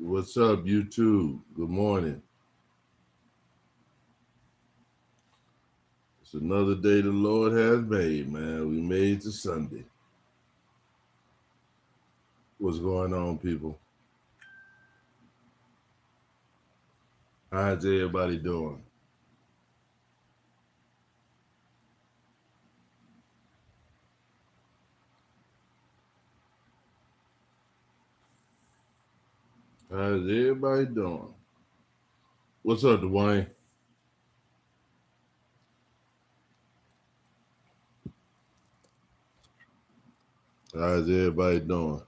What's up, YouTube? Good morning. It's another day the Lord has made, man. We made it to Sunday. What's going on, people? How's everybody doing? How's everybody doing? What's up, Dwayne? How's everybody doing?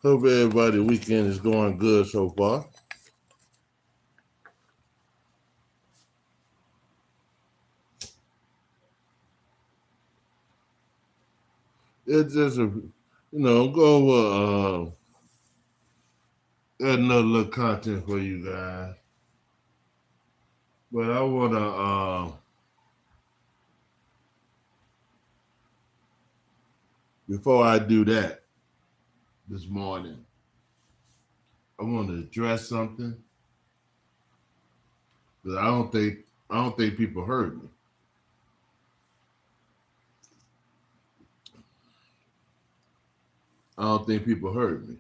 Hope everybody weekend is going good so far. It's just go over another little content for you guys. But I wanna before I do that this morning, I want to address something that I don't think people heard me. I don't think people heard me.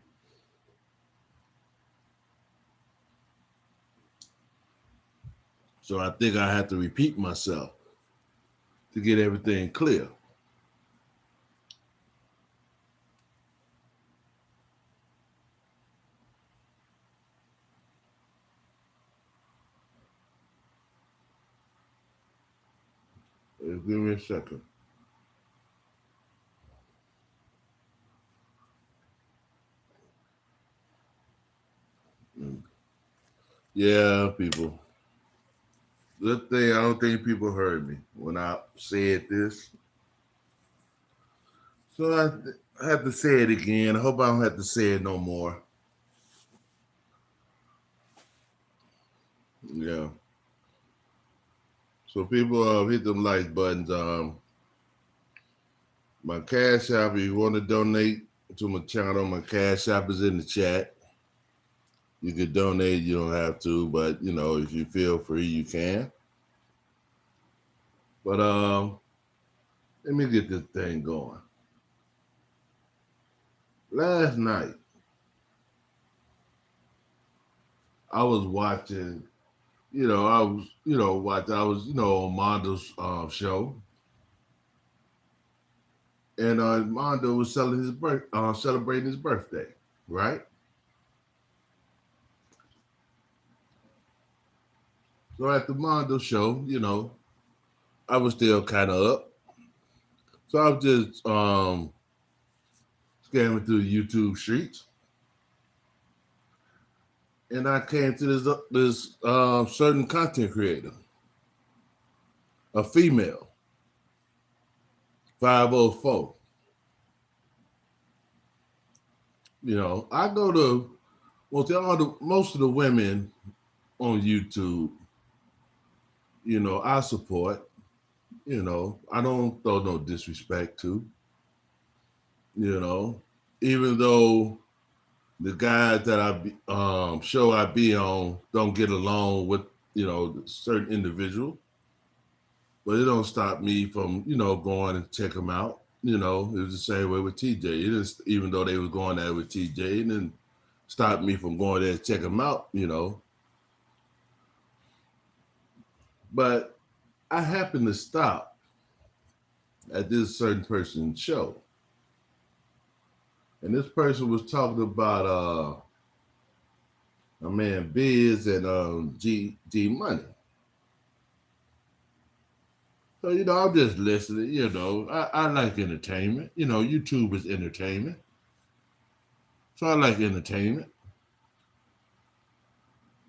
So I think I have to repeat myself to get everything clear. Give me a second. Yeah, people. Good thing I don't think people heard me when I said this. So I have to say it again. I hope I don't have to say it no more. Yeah. So people hit them like buttons. My Cash App, if you want to donate to my channel, my Cash App is in the chat. You could donate, you don't have to, but if you feel free, you can. But let me get this thing going. Last night, I was watching, on Mondo's show, and Mondo was celebrating his birthday, right? So at the Mondo show, I was still kind of up. So I was just scamming through the YouTube streets, and I came to this certain content creator, a female, 504. I go to most of the women on YouTube. I support. I don't throw no disrespect to. Even though the guys that show I be on don't get along with certain individual, but it don't stop me from going and check them out. It was the same way with TJ. It is, even though they was going there with TJ, it didn't stop me from going there and check them out. But I happened to stop at this certain person's show, and this person was talking about my man Biz and G Money. So I'm just listening. I like entertainment. YouTube is entertainment, so I like entertainment.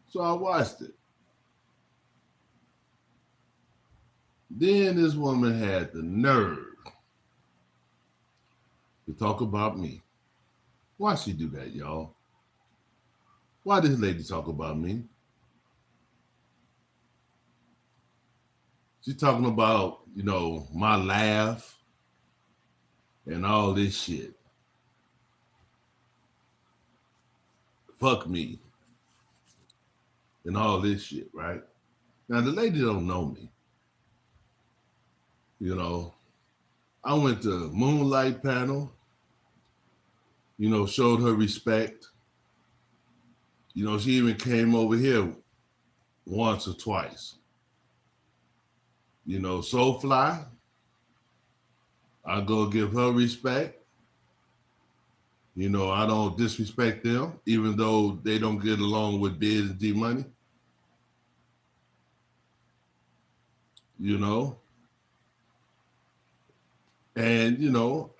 So I watched it. Then this woman had the nerve to talk about me. Why she do that, y'all? Why this lady talk about me? She talking about, my laugh and all this shit. fuck me, and all this shit, right? Now the lady don't know me. You know, I went to Moonlight panel, showed her respect. She even came over here once or twice. Soulfly, I go give her respect. I don't disrespect them, even though they don't get along with Biz and D Money. And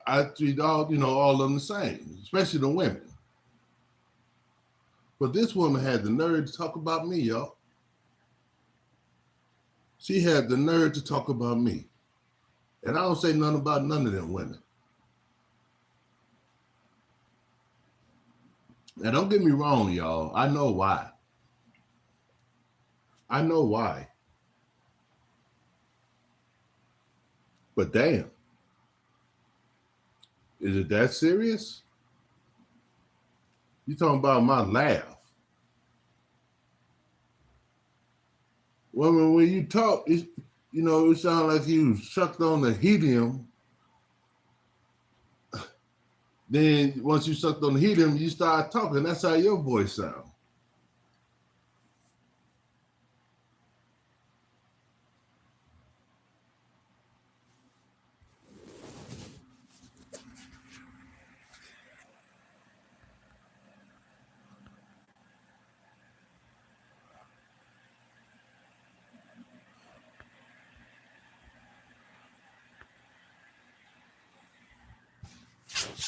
I treat all of them the same, especially the women. But this woman had the nerve to talk about me, y'all. She had the nerve to talk about me. And I don't say nothing about none of them women. Now, don't get me wrong, y'all. I know why. I know why. But damn. Is it that serious? You talking about my laugh. Well, when you talk, it sounds like you sucked on the helium. Then once you sucked on the helium, you start talking. That's how your voice sounds.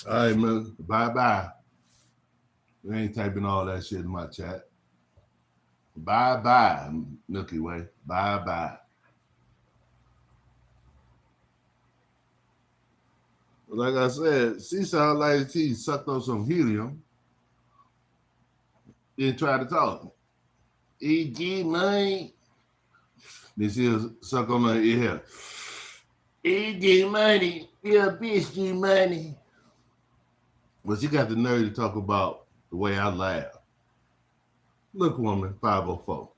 All right, man. Bye-bye. We ain't typing all that shit in my chat. Bye-bye, Milky Way. Bye-bye. Like I said, she sounded like she sucked on some helium. Then try to talk. E.G. Money. Then she'll suck on her ear. E.G. Money. Yeah, bitch, G Money. But she got the nerve to talk about the way I laugh. Look, woman, 504.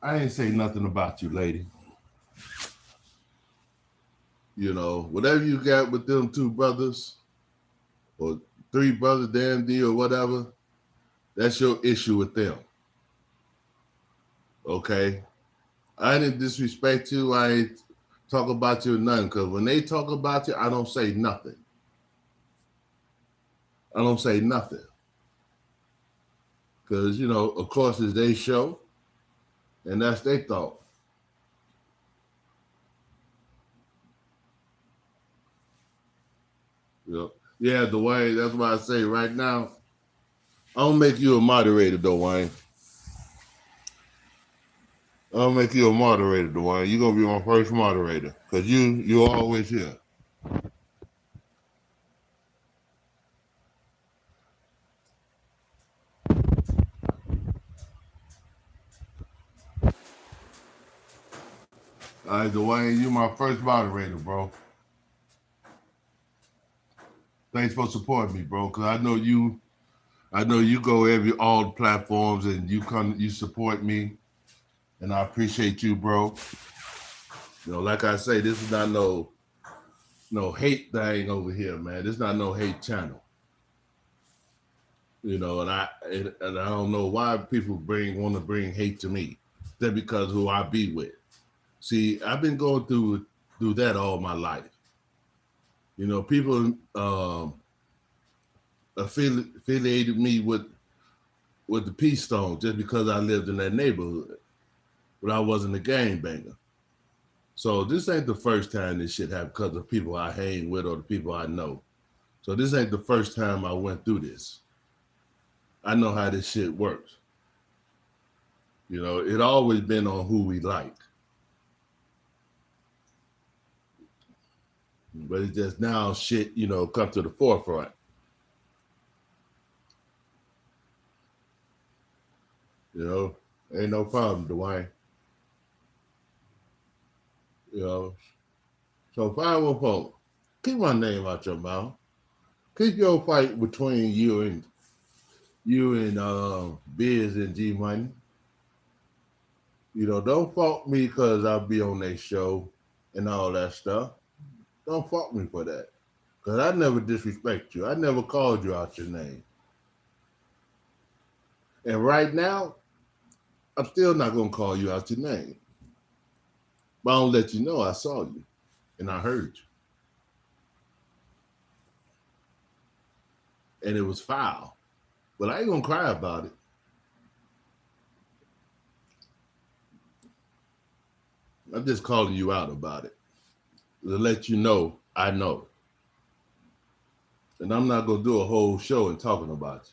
I ain't say nothing about you, lady. Whatever you got with them two brothers or three brothers, damn D or whatever, that's your issue with them. Okay? I didn't disrespect you. I ain't talk about you or nothing, because when they talk about you, I don't say nothing. I don't say nothing. Because, of course, it's their show, and that's their thought. Yeah, Dwayne, that's why I say right now, I'll make you a moderator, Dwayne. I'll make you a moderator, Dwayne. You're going to be my first moderator, because you're always here. All right, Dwayne, you're my first moderator, bro. Thanks for supporting me, bro, because I know you go all the platforms and you support me, and I appreciate you, bro. Like I say, this is not no hate thing over here, man. This is not no hate channel. And I don't know why people want to bring hate to me. That's because who I be with. See, I've been going through that all my life. People affiliated me with the Peace Stone just because I lived in that neighborhood, but I wasn't a gangbanger. So this ain't the first time this shit happened because of people I hang with or the people I know. So this ain't the first time I went through this. I know how this shit works. It always been on who we like. But it's just now shit, come to the forefront. Ain't no problem, Dwayne. So 504, keep my name out your mouth. Keep your fight between you you and Biz and G Money. Don't fault me because I'll be on their show and all that stuff. Don't fault me for that. Because I never disrespect you. I never called you out your name. And right now, I'm still not going to call you out your name. But I'll let you know I saw you and I heard you. And it was foul. But I ain't going to cry about it. I'm just calling you out about it to let you know I know. And I'm not going to do a whole show and talking about you.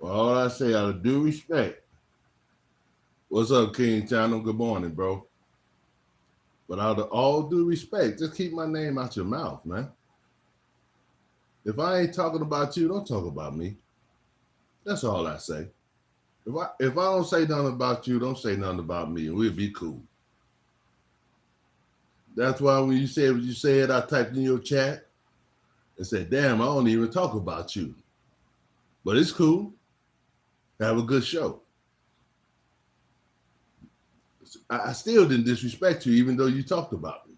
Well, all I say out of due respect. What's up, King Channel? Good morning, bro. But out of all due respect, just keep my name out your mouth, man. If I ain't talking about you, don't talk about me. That's all I say. If I don't say nothing about you, don't say nothing about me, and we'll be cool. That's why when you said what you said, I typed in your chat and said, damn, I don't even talk about you. But it's cool. Have a good show. I still didn't disrespect you, even though you talked about me.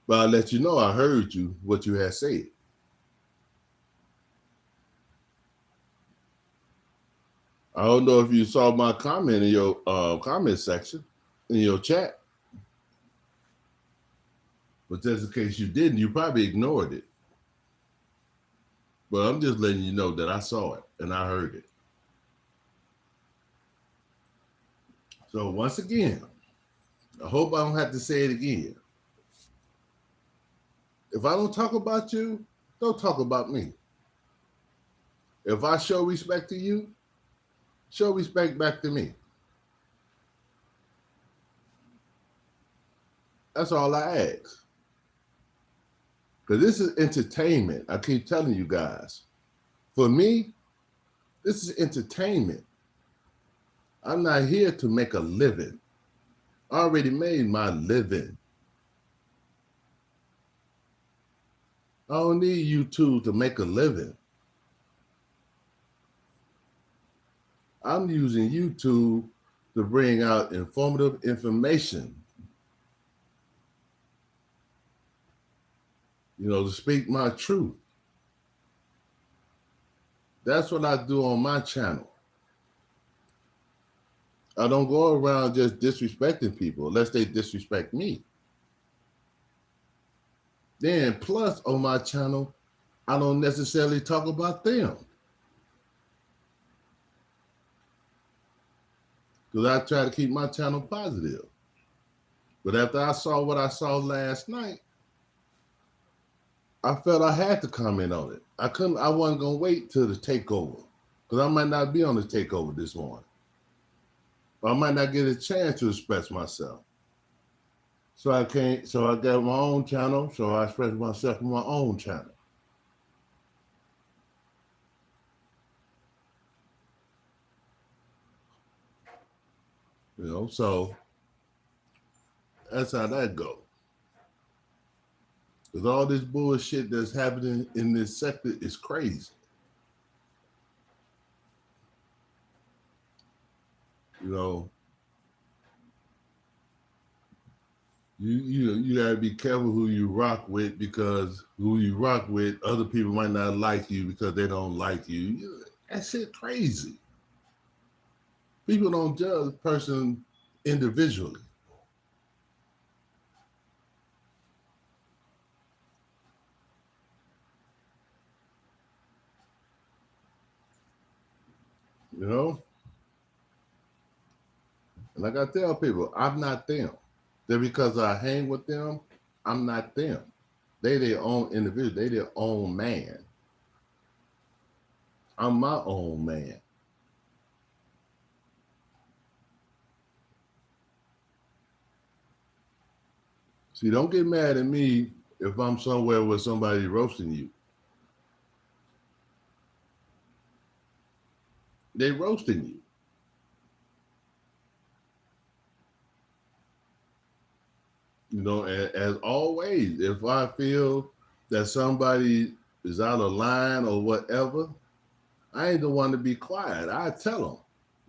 But I'll let you know I heard you, what you had said. I don't know if you saw my comment in your comment section, in your chat. But just in case you didn't, you probably ignored it. But I'm just letting you know that I saw it and I heard it. So once again, I hope I don't have to say it again. If I don't talk about you, don't talk about me. If I show respect to you, show respect back to me. That's all I ask. Because this is entertainment. I keep telling you guys. For me, this is entertainment. I'm not here to make a living. I already made my living. I don't need YouTube to make a living. I'm using YouTube to bring out informative information. To speak my truth. That's what I do on my channel. I don't go around just disrespecting people unless they disrespect me. Then plus on my channel, I don't necessarily talk about them. Because I try to keep my channel positive. But after I saw what I saw last night, I felt I had to comment on it. I wasn't gonna wait till the takeover. Because I might not be on the takeover this morning. I might not get a chance to express myself. So I got my own channel, so I express myself on my own channel. So that's how that goes. Because all this bullshit that's happening in this sector is crazy. You gotta be careful who you rock with, because who you rock with, other people might not like you because they don't like you. That shit crazy. People don't judge a person individually. And like I tell people, I'm not them. Just because I hang with them, I'm not them. They their own individual. They their own man. I'm my own man. See, don't get mad at me if I'm somewhere where somebody's roasting you. They roasting you. as always, if I feel that somebody is out of line or whatever, I ain't the one to be quiet. I tell them,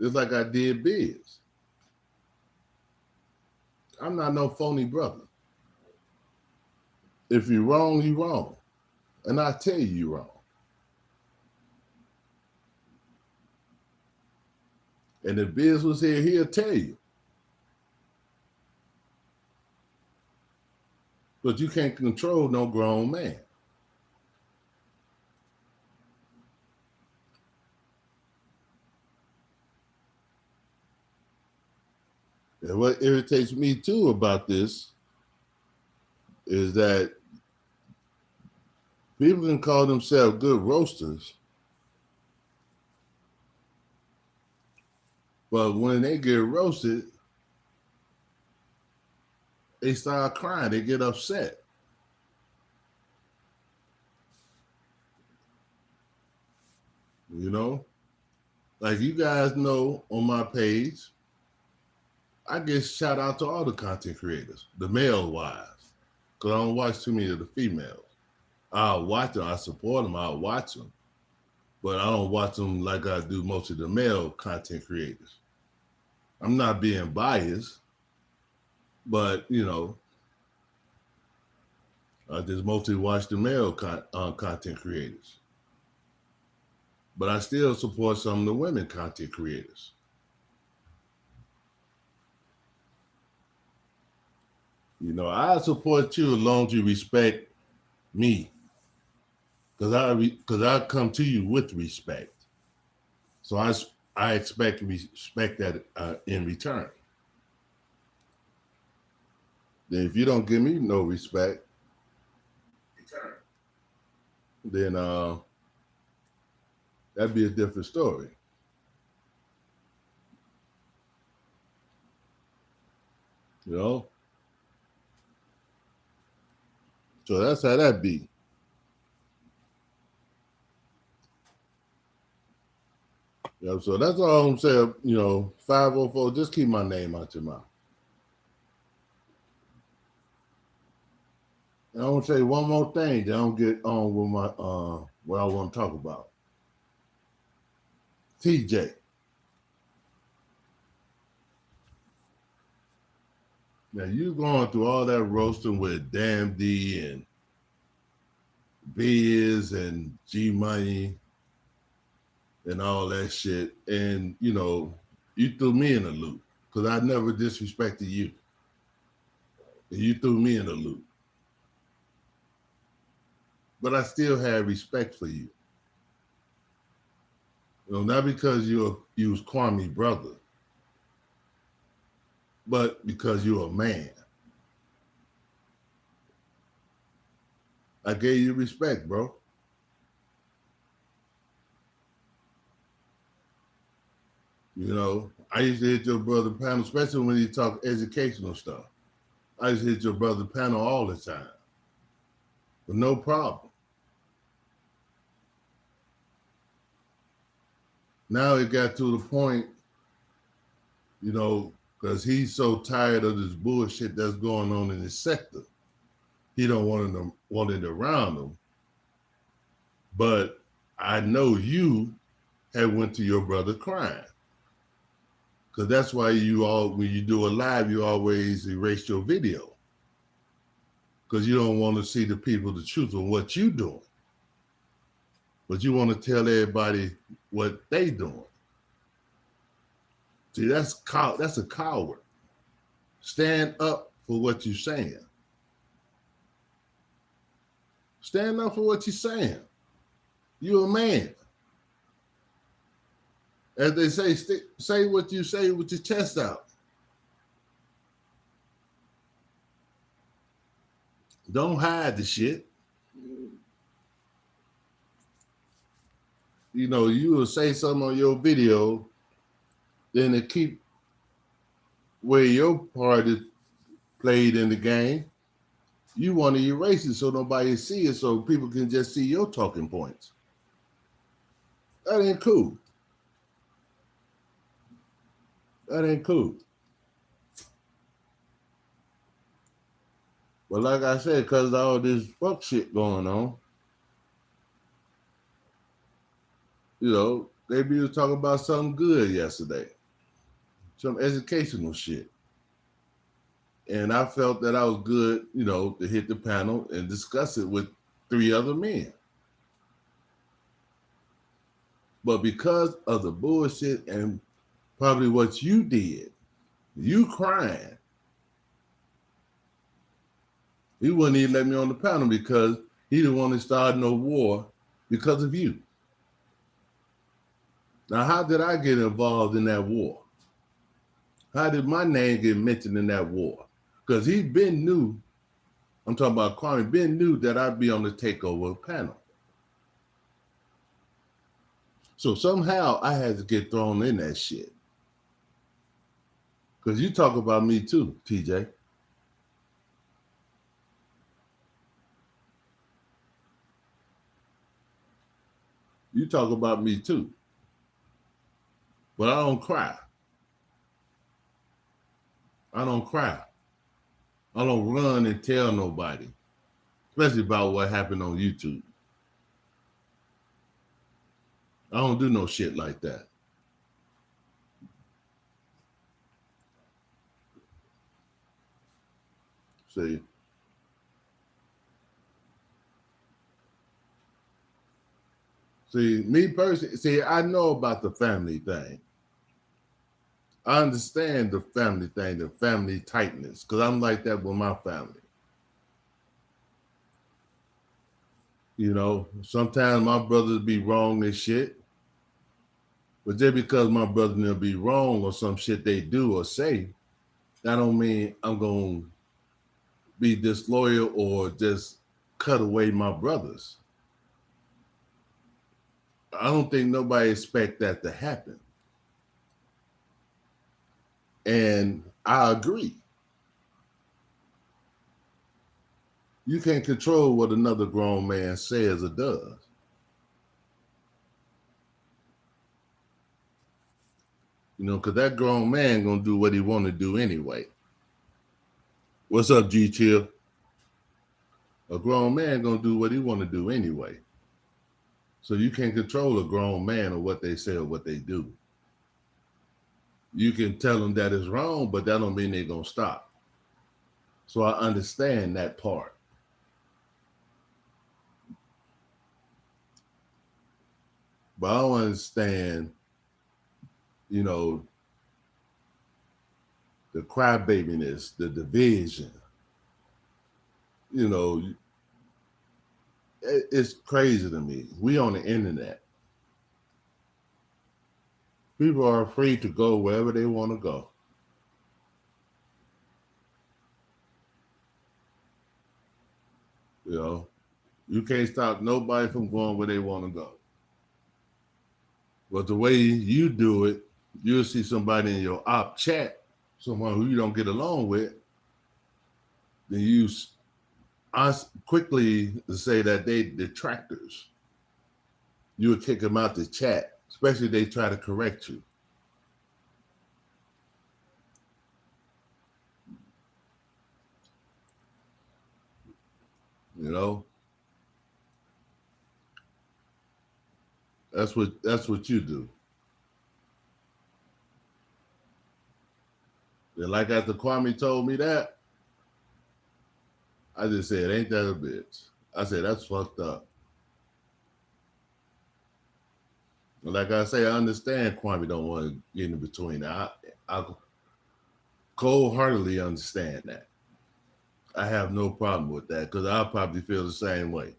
just like I did Biz. I'm not no phony brother. If you're wrong, you're wrong. And I tell you you're wrong. And if Biz was here, he'll tell you. But you can't control no grown man. And what irritates me too about this is that people can call themselves good roasters, but when they get roasted, they start crying, they get upset. You know? Like you guys know on my page, I get shout out to all the content creators, the male wives, because I don't watch too many of the females. I'll watch them, I support them, I'll watch them, but I don't watch them like I do most of the male content creators. I'm not being biased, but you know, I just mostly watch the male content creators. But I still support some of the women content creators. You know, I support you as long as you respect me, because I come to you with respect. So I expect respect that in return. Then if you don't give me no respect, then that'd be a different story. You know? So that's how that be. You know, so that's all I'm saying. You know, 504, just keep my name out your mouth. And I want to say one more thing. Then I'll get on with my what I want to talk about. TJ. Now you going through all that roasting with Damn D and Biz and G Money and all that shit, and you know you threw me in a loop because I never disrespected you, and you threw me in a loop. But I still had respect for you. You know, not because you was Kwame brother, but because you're a man. I gave you respect, bro. You know, I used to hit your brother panel, especially when you talk educational stuff. I used to hit your brother panel all the time, but no problem. Now it got to the point, you know, because he's so tired of this bullshit that's going on in his sector. He don't want it around him. But I know you had went to your brother crying. Because that's why when you do a live, you always erase your video. Because you don't want to see the people the truth of what you doing. But you want to tell everybody what they doing. See, that's a coward. Stand up for what you're saying. Stand up for what you're saying. You're a man. As they say, say what you say with your chest out. Don't hide the shit. You know, you will say something on your video, then to keep where your part is played in the game, you want to erase it so nobody see it, so people can just see your talking points. That ain't cool. That ain't cool. But like I said, because all this fuck shit going on, maybe was talking about something good yesterday, some educational shit. And I felt that I was good, to hit the panel and discuss it with 3 other men. But because of the bullshit and probably what you did, you crying, he wouldn't even let me on the panel because he didn't want to start no war because of you. Now, how did I get involved in that war? How did my name get mentioned in that war? Because he been knew, I'm talking about Kwame, been knew that I'd be on the takeover panel. So somehow I had to get thrown in that shit. Because you talk about me too, TJ. You talk about me too. But I don't cry. I don't cry. I don't run and tell nobody, especially about what happened on YouTube. I don't do no shit like that. See, me personally, I know about the family thing. I understand the family thing, the family tightness, because I'm like that with my family. Sometimes my brothers be wrong and shit, but just because my brother will be wrong or some shit they do or say, that don't mean I'm going to be disloyal or just cut away my brothers. I don't think nobody expect that to happen. And I agree. You can't control what another grown man says or does. Because that grown man gonna do what he want to do anyway. What's up, G Chill? A grown man gonna do what he want to do anyway. So you can't control a grown man or what they say or what they do. You can tell them that it's wrong, but that don't mean they're gonna stop. So I understand that part. But I don't understand, the crybabiness, the division. It's crazy to me. We on the internet. People are free to go wherever they want to go. You can't stop nobody from going where they want to go. But the way you do it, you'll see somebody in your op chat, someone who you don't get along with, then you quickly say that they detractors. You would kick them out the chat, especially if they try to correct you. That's what you do. And like after Kwame told me that, I just said, ain't that a bitch? I said, that's fucked up. And like I say, I understand Kwame don't want to get in between. I cold-heartedly understand that. I have no problem with that because I'll probably feel the same way.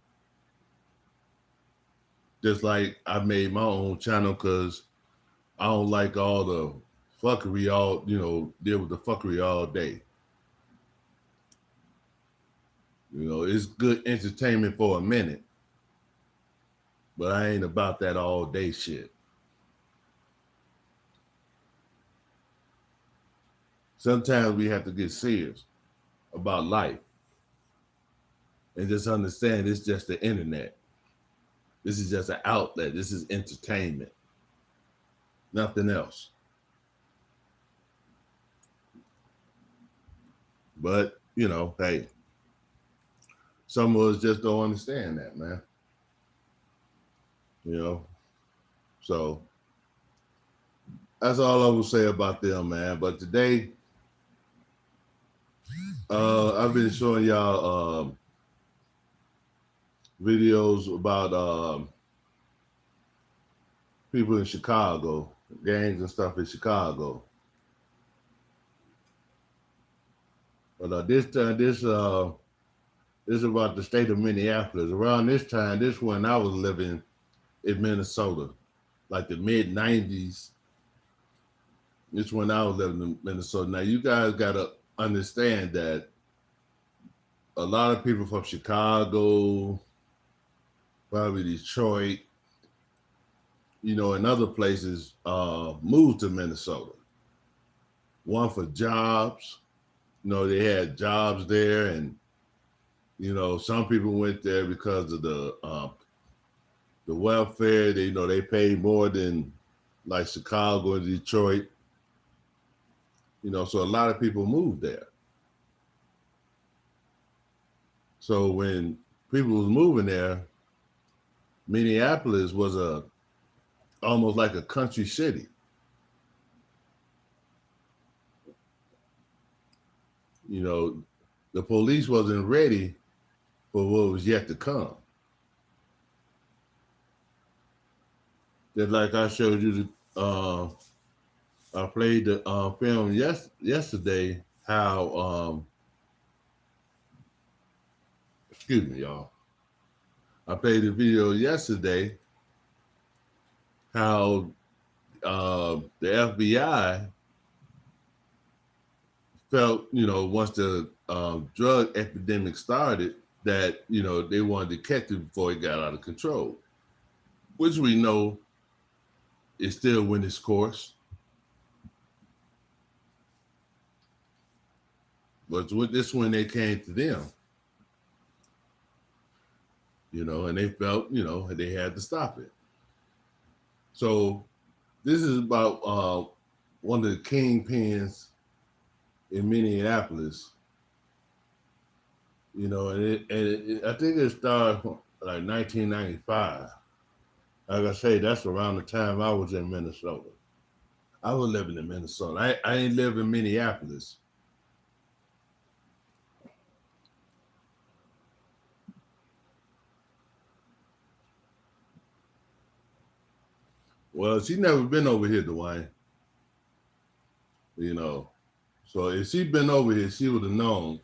Just like I made my own channel because I don't like all the fuckery deal with the fuckery all day. It's good entertainment for a minute, but I ain't about that all day shit. Sometimes we have to get serious about life and just understand it's just the internet. This is just an outlet. This is entertainment. Nothing else. But, hey, some of us just don't understand that, man. You know, so that's all I will say about them, man. But today, I've been showing y'all videos about people in Chicago, gangs and stuff in Chicago. But this time, this is about the state of Minneapolis. Around this time, this when I was living in Minnesota, like the mid-90s. This when I was living in Minnesota. Now you guys gotta understand that a lot of people from Chicago, probably Detroit, and other places moved to Minnesota. One for jobs. They had jobs there, and some people went there because of the welfare. They paid more than like Chicago and Detroit. So a lot of people moved there. So when people was moving there, Minneapolis was almost like a country city. The police wasn't ready for what was yet to come. Just like I showed you, I played the film yesterday. How excuse me, y'all. I played the video yesterday. How the FBI felt, once the drug epidemic started, that they wanted to catch it before it got out of control, which we know is still went its course. But with this when they came to them, and they felt, they had to stop it. So this is about one of the kingpins in Minneapolis, and I think it started like 1995. Like I say, that's around the time I was in Minnesota. I was living in Minnesota. I ain't live in Minneapolis. Well, she never been over here, Dwayne. So if she'd been over here, she would have known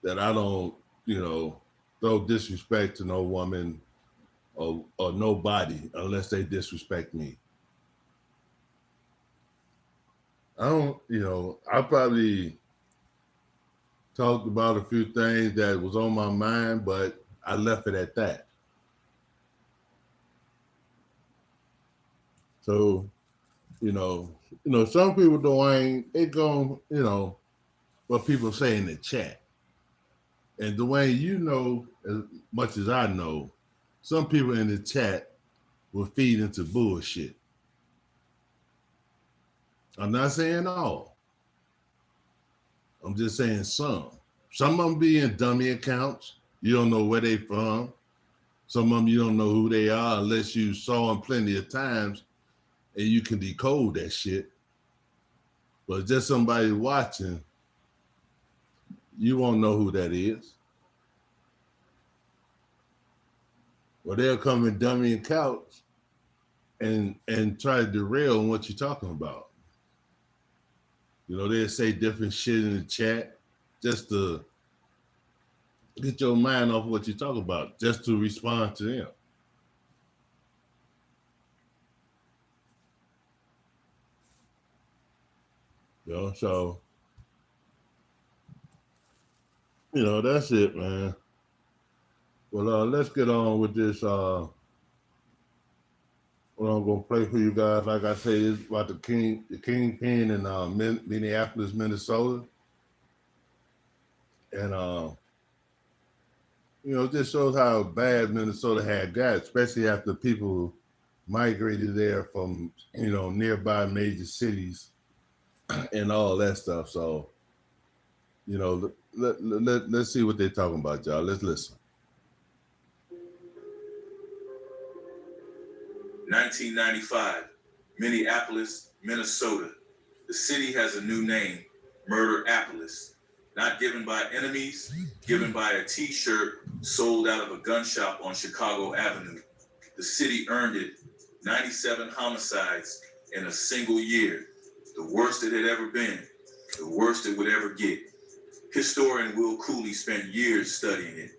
that I don't, throw disrespect to no woman or nobody unless they disrespect me. I don't, I probably talked about a few things that was on my mind, but I left it at that. So, some people, Dwayne, they go, what people say in the chat. And Dwayne, as much as I know, some people in the chat will feed into bullshit. I'm not saying all. I'm just saying some. Some of them be in dummy accounts. You don't know where they from. Some of them you don't know who they are unless you saw them plenty of times and you can decode that shit. But just somebody watching, you won't know who that is. Well, they'll come in dummy accounts and try to derail on what you're talking about. They'll say different shit in the chat just to get your mind off what you're talking about, just to respond to them. So, that's it, man. Well, let's get on with this. What I'm gonna play for you guys, like I say, is about the kingpin in Minneapolis, Minnesota, and it just shows how bad Minnesota had got, especially after people migrated there from nearby major cities and all that stuff. So, let's see what they're talking about, y'all. Let's listen. 1995, Minneapolis, Minnesota. The city has a new name, Murder-apolis. Not given by enemies, given by a t-shirt sold out of a gun shop on Chicago Avenue. The city earned it 97 homicides in a single year. The worst it had ever been, the worst it would ever get. Historian Will Cooley spent years studying it.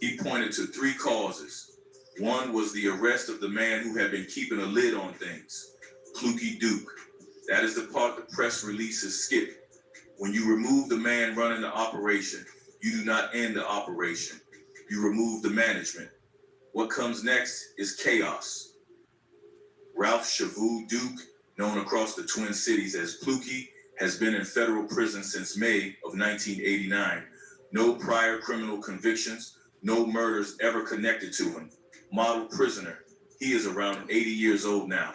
He pointed to three causes. One was the arrest of the man who had been keeping a lid on things, Pluky Duke. That is the part the press releases skip. When you remove the man running the operation, you do not end the operation. You remove the management. What comes next is chaos. Ralph Shavu Duke, known across the Twin Cities as Pluky, has been in federal prison since May of 1989. No prior criminal convictions, no murders ever connected to him. Model prisoner. He is around 80 years old now.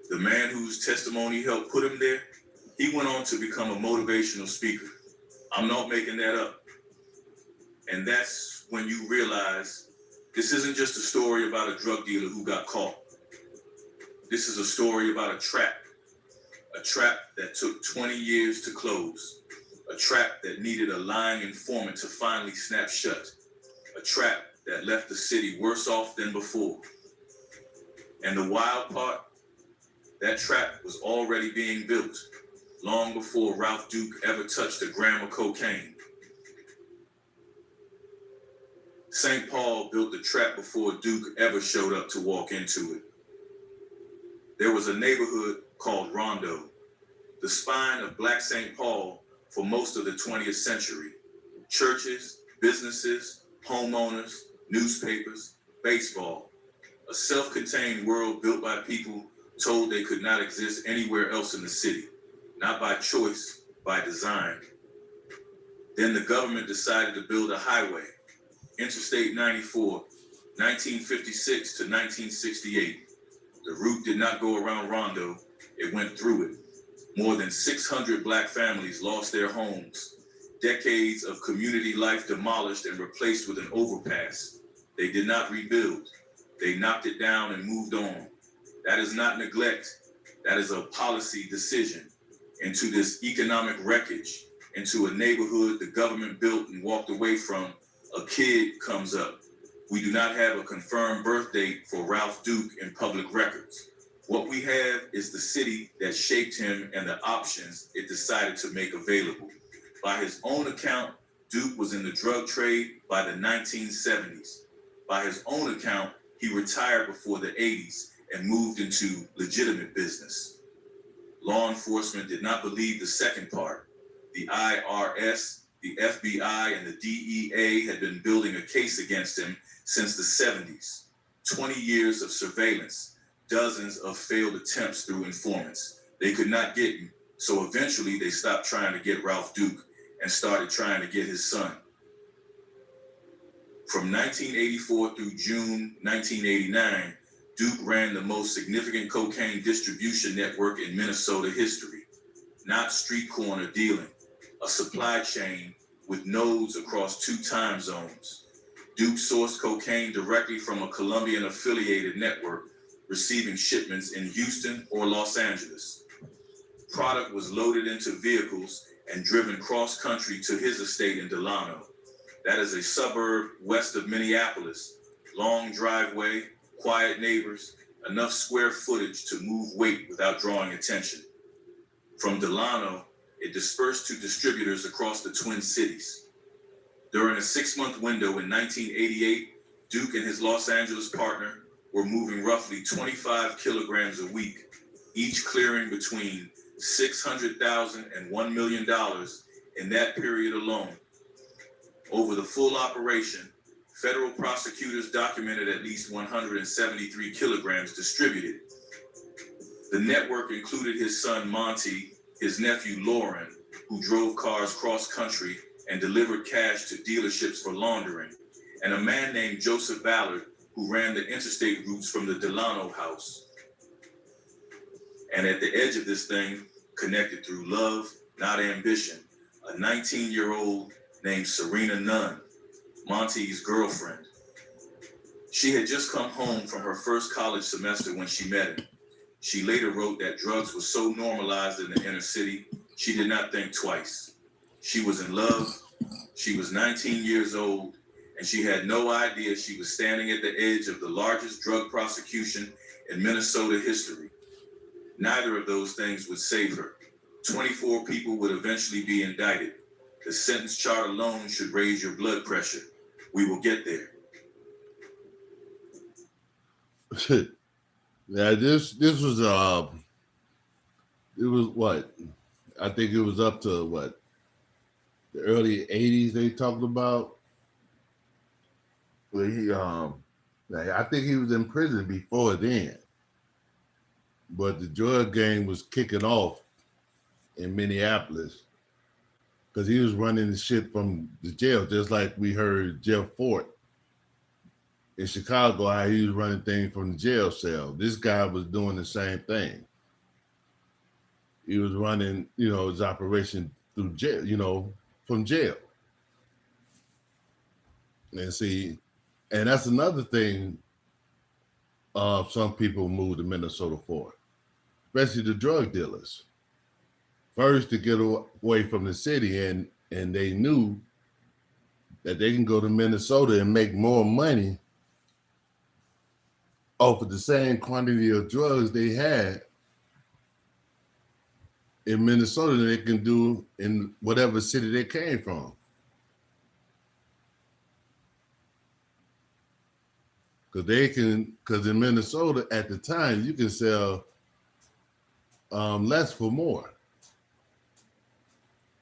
The man whose testimony helped put him there, he went on to become a motivational speaker. I'm not making that up. And that's when you realize this isn't just a story about a drug dealer who got caught. This is a story about a trap that took 20 years to close, a trap that needed a lying informant to finally snap shut, a trap that left the city worse off than before. And the wild part, that trap was already being built long before Ralph Duke ever touched a gram of cocaine. St. Paul built the trap before Duke ever showed up to walk into it. There was a neighborhood called Rondo, the spine of Black St. Paul for most of the 20th century. Churches, businesses, homeowners, newspapers, baseball. A self-contained world built by people told they could not exist anywhere else in the city. Not by choice, by design. Then the government decided to build a highway, Interstate 94, 1956 to 1968. The route did not go around Rondo, it went through it. More than 600 Black families lost their homes. Decades of community life demolished and replaced with an overpass. They did not rebuild. They knocked it down and moved on. That is not neglect. That is a policy decision. Into this economic wreckage, into a neighborhood the government built and walked away from, a kid comes up. We do not have a confirmed birth date for Ralph Duke in public records. What we have is the city that shaped him and the options it decided to make available. By his own account, Duke was in the drug trade by the 1970s. By his own account, he retired before the 80s and moved into legitimate business. Law enforcement did not believe the second part. The IRS, the FBI, and the DEA had been building a case against him since the 70s. 20 years of surveillance, dozens of failed attempts through informants. They could not get him, so eventually they stopped trying to get Ralph Duke and started trying to get his son. From 1984 through June 1989, Duke ran the most significant cocaine distribution network in Minnesota history. Not street corner dealing, a supply chain with nodes across 2 time zones. Duke sourced cocaine directly from a Colombian-affiliated network, receiving shipments in Houston or Los Angeles. Product was loaded into vehicles and driven cross-country to his estate in Delano. That is a suburb west of Minneapolis. Long driveway, quiet neighbors, enough square footage to move weight without drawing attention. From Delano, it dispersed to distributors across the Twin Cities. During a 6-month window in 1988, Duke and his Los Angeles partner were moving roughly 25 kilograms a week, each clearing between $600,000 and $1 million in that period alone. Over the full operation, federal prosecutors documented at least 173 kilograms distributed. The network included his son Monty, his nephew Lauren, who drove cars cross-country and delivered cash to dealerships for laundering, and a man named Joseph Ballard, who ran the interstate routes from the Delano house. And at the edge of this thing, connected through love, not ambition, a 19-year-old named Serena Nunn, Monty's girlfriend. She had just come home from her first college semester when she met him. She later wrote that drugs were so normalized in the inner city, she did not think twice. She was in love, she was 19 years old, and she had no idea she was standing at the edge of the largest drug prosecution in Minnesota history. Neither of those things would save her. 24 people would eventually be indicted. The sentence chart alone should raise your blood pressure. We will get there. Yeah, this was it was what? I think it was up to what, the early 80s they talked about. Where he like, I think he was in prison before then. But the drug game was kicking off in Minneapolis because he was running the shit from the jail, just like we heard Jeff Fort in Chicago, how he was running things from the jail cell. This guy was doing the same thing. He was running, his operation through jail, from jail. And see, and that's another thing some people moved to Minnesota for, especially the drug dealers. First, to get away from the city, and they knew that they can go to Minnesota and make more money off of the same quantity of drugs they had in Minnesota than they can do in whatever city they came from. Because in Minnesota at the time, you can sell less for more.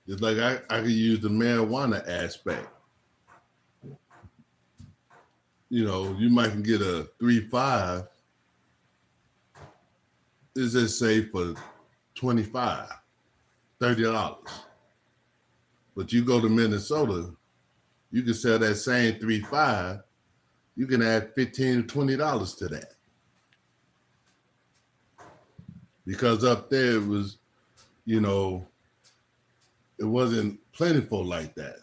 It's like I could use the marijuana aspect. You might can get a 3.5. Let's just say for $25, $30. But you go to Minnesota, you can sell that same 3.5. You can add $15 to $20 to that. Because up there it was, it wasn't plentiful like that.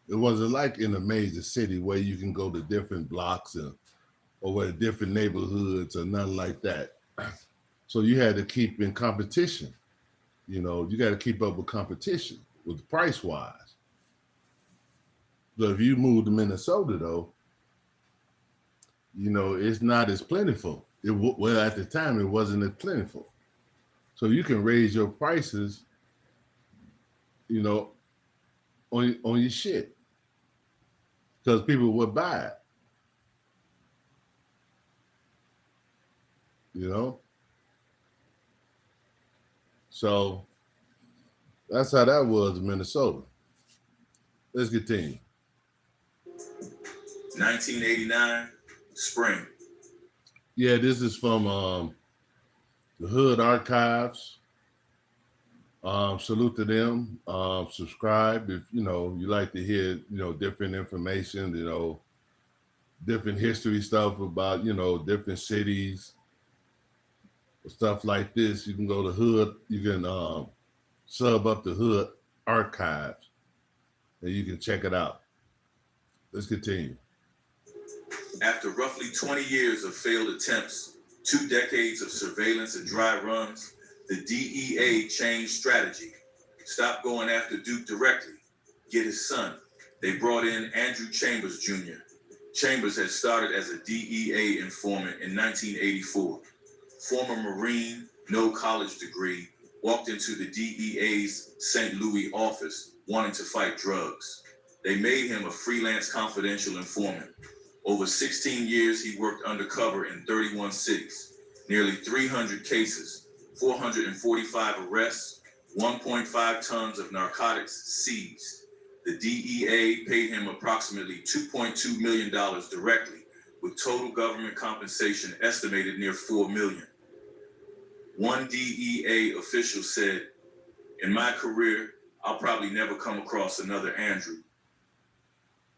It wasn't like in a major city where you can go to different blocks or where different neighborhoods or nothing like that. So you had to keep in competition. You got to keep up with competition with price wise. So if you move to Minnesota though, it's not as plentiful. Well, at the time it wasn't as plentiful. So you can raise your prices, on your shit. Because people would buy it. So that's how that was in Minnesota. Let's continue. 1989, spring. Yeah, this is from the Hood Archives. Salute to them. Subscribe if you like to hear different information, different history stuff about different cities, stuff like this. You can go to Hood. You can sub up to Hood Archives, and you can check it out. Let's continue. After roughly 20 years of failed attempts, 2 decades of surveillance and dry runs, the DEA changed strategy. Stopped going after Duke directly. Get his son. They brought in Andrew Chambers Jr. Chambers had started as a DEA informant in 1984. Former Marine, no college degree, walked into the DEA's St. Louis office wanting to fight drugs. They made him a freelance confidential informant. Over 16 years, he worked undercover in 31 cities, nearly 300 cases, 445 arrests, 1.5 tons of narcotics seized. The DEA paid him approximately $2.2 million directly, with total government compensation estimated near $4 million. One DEA official said, "In my career, I'll probably never come across another Andrew."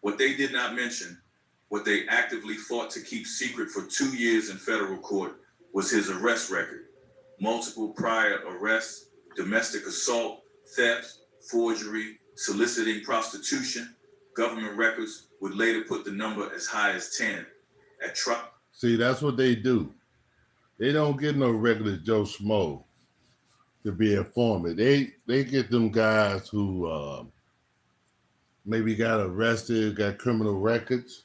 What they did not mention, what they actively fought to keep secret for 2 years in federal court, was his arrest record. Multiple prior arrests, domestic assault, theft, forgery, soliciting prostitution. Government records would later put the number as high as 10. at trial. See, that's what they do. They don't get no regular Joe Schmo to be informant. They get them guys who maybe got arrested, got criminal records,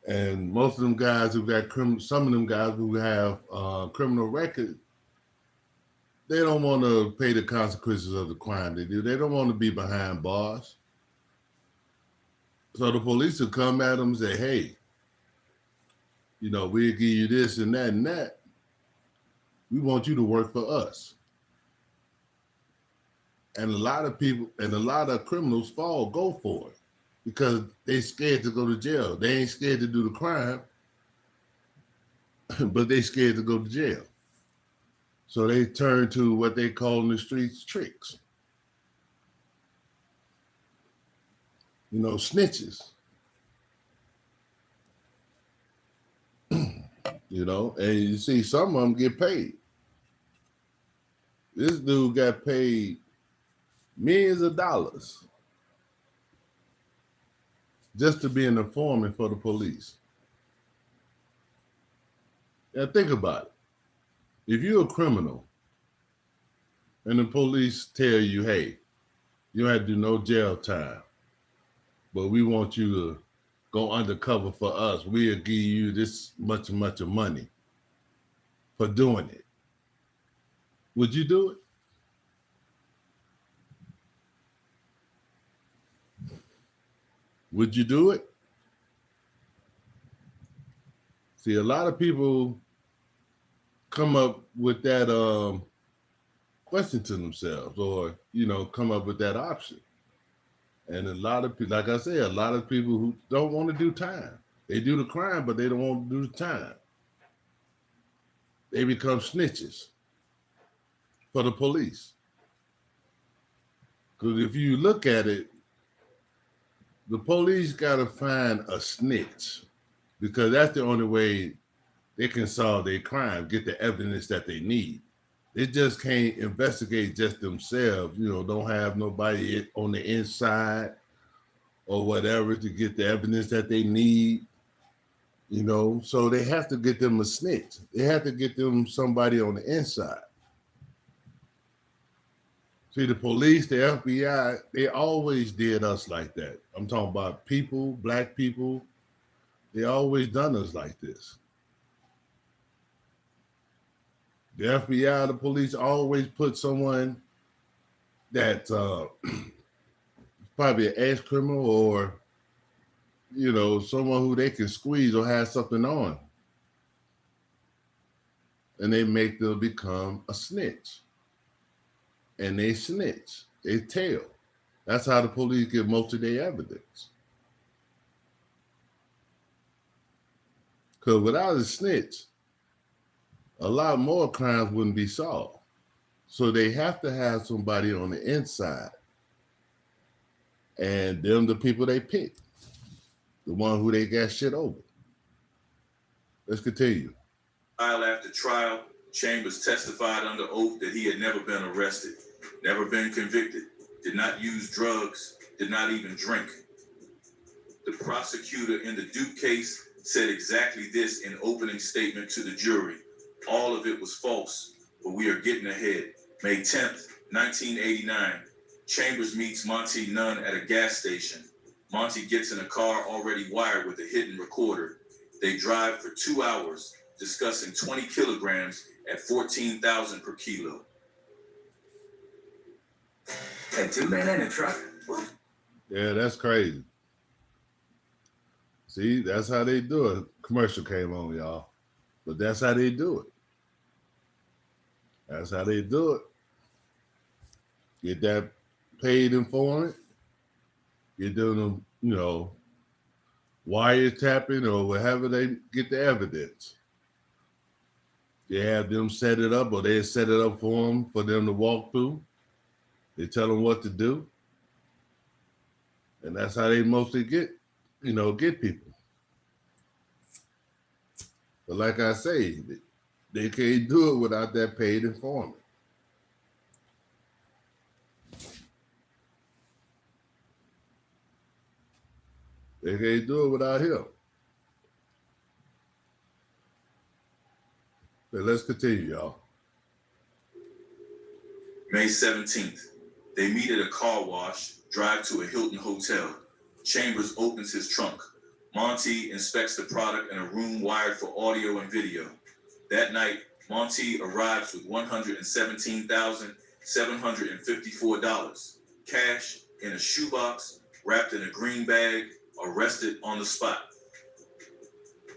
and most of them guys who got some of them guys who have criminal records, they don't want to pay the consequences of the crime they do. They don't want to be behind bars. So the police will come at them and say, hey, you know, we'll give you this and that and that. We want you to work for us. And a lot of people and a lot of criminals go for it because they scared to go to jail. They ain't scared to do the crime, but they scared to go to jail. So they turn to what they call in the streets tricks. You know, snitches. You know, and you see some of them get paid. This dude got paid millions of dollars just to be an informant for the police. Now think about it. If you're a criminal and the police tell you, hey, you don't have to do no jail time, but we want you to go undercover for us. We'll give you this much of money for doing it. Would you do it? Would you do it? See, a lot of people come up with that question to themselves, or you know, come up with that option. And a lot of people, like I said, a lot of people who don't want to do time. They do the crime, but they don't want to do the time. They become snitches for the police. Because if you look at it, the police got to find a snitch because that's the only way they can solve their crime, get the evidence that they need. They just can't investigate just themselves, you know, don't have nobody on the inside or whatever to get the evidence that they need, you know. So they have to get them a snitch. They have to get them somebody on the inside. See, the police, the FBI, they always did us like that. I'm talking about people, black people. They always done us like this. The FBI, the police always put someone that's probably an ex-criminal or, you know, someone who they can squeeze or have something on. And they make them become a snitch. And they snitch. They tell. That's how the police get most of their evidence. Because without a snitch, a lot more crimes wouldn't be solved. So they have to have somebody on the inside. And them the people they pick. The one who they got shit over. Let's continue. Trial after trial, Chambers testified under oath that he had never been arrested, never been convicted, did not use drugs, did not even drink. The prosecutor in the Duke case said exactly this in opening statement to the jury. All of it was false, but we are getting ahead. May 10th, 1989, Chambers meets Monty Nunn at a gas station. Monty gets in a car already wired with a hidden recorder. They drive for 2 hours, discussing 20 kilograms at 14,000 per kilo. Hey, two men in a truck? What? Yeah, that's crazy. See, that's how they do it. Commercial came on, y'all. But that's how they do it. That's how they do it. Get that paid informant. Get them, you know, wiretapping or whatever they get the evidence. They have them set it up or they set it up for them to walk through. They tell them what to do. And that's how they mostly get people. But like I say, they can't do it without that paid informant. They can't do it without him. Okay, let's continue, y'all. May 17th, they meet at a car wash, drive to a Hilton hotel. Chambers opens his trunk. Monty inspects the product in a room wired for audio and video. That night, Monty arrives with $117,754, cash in a shoebox, wrapped in a green bag, arrested on the spot.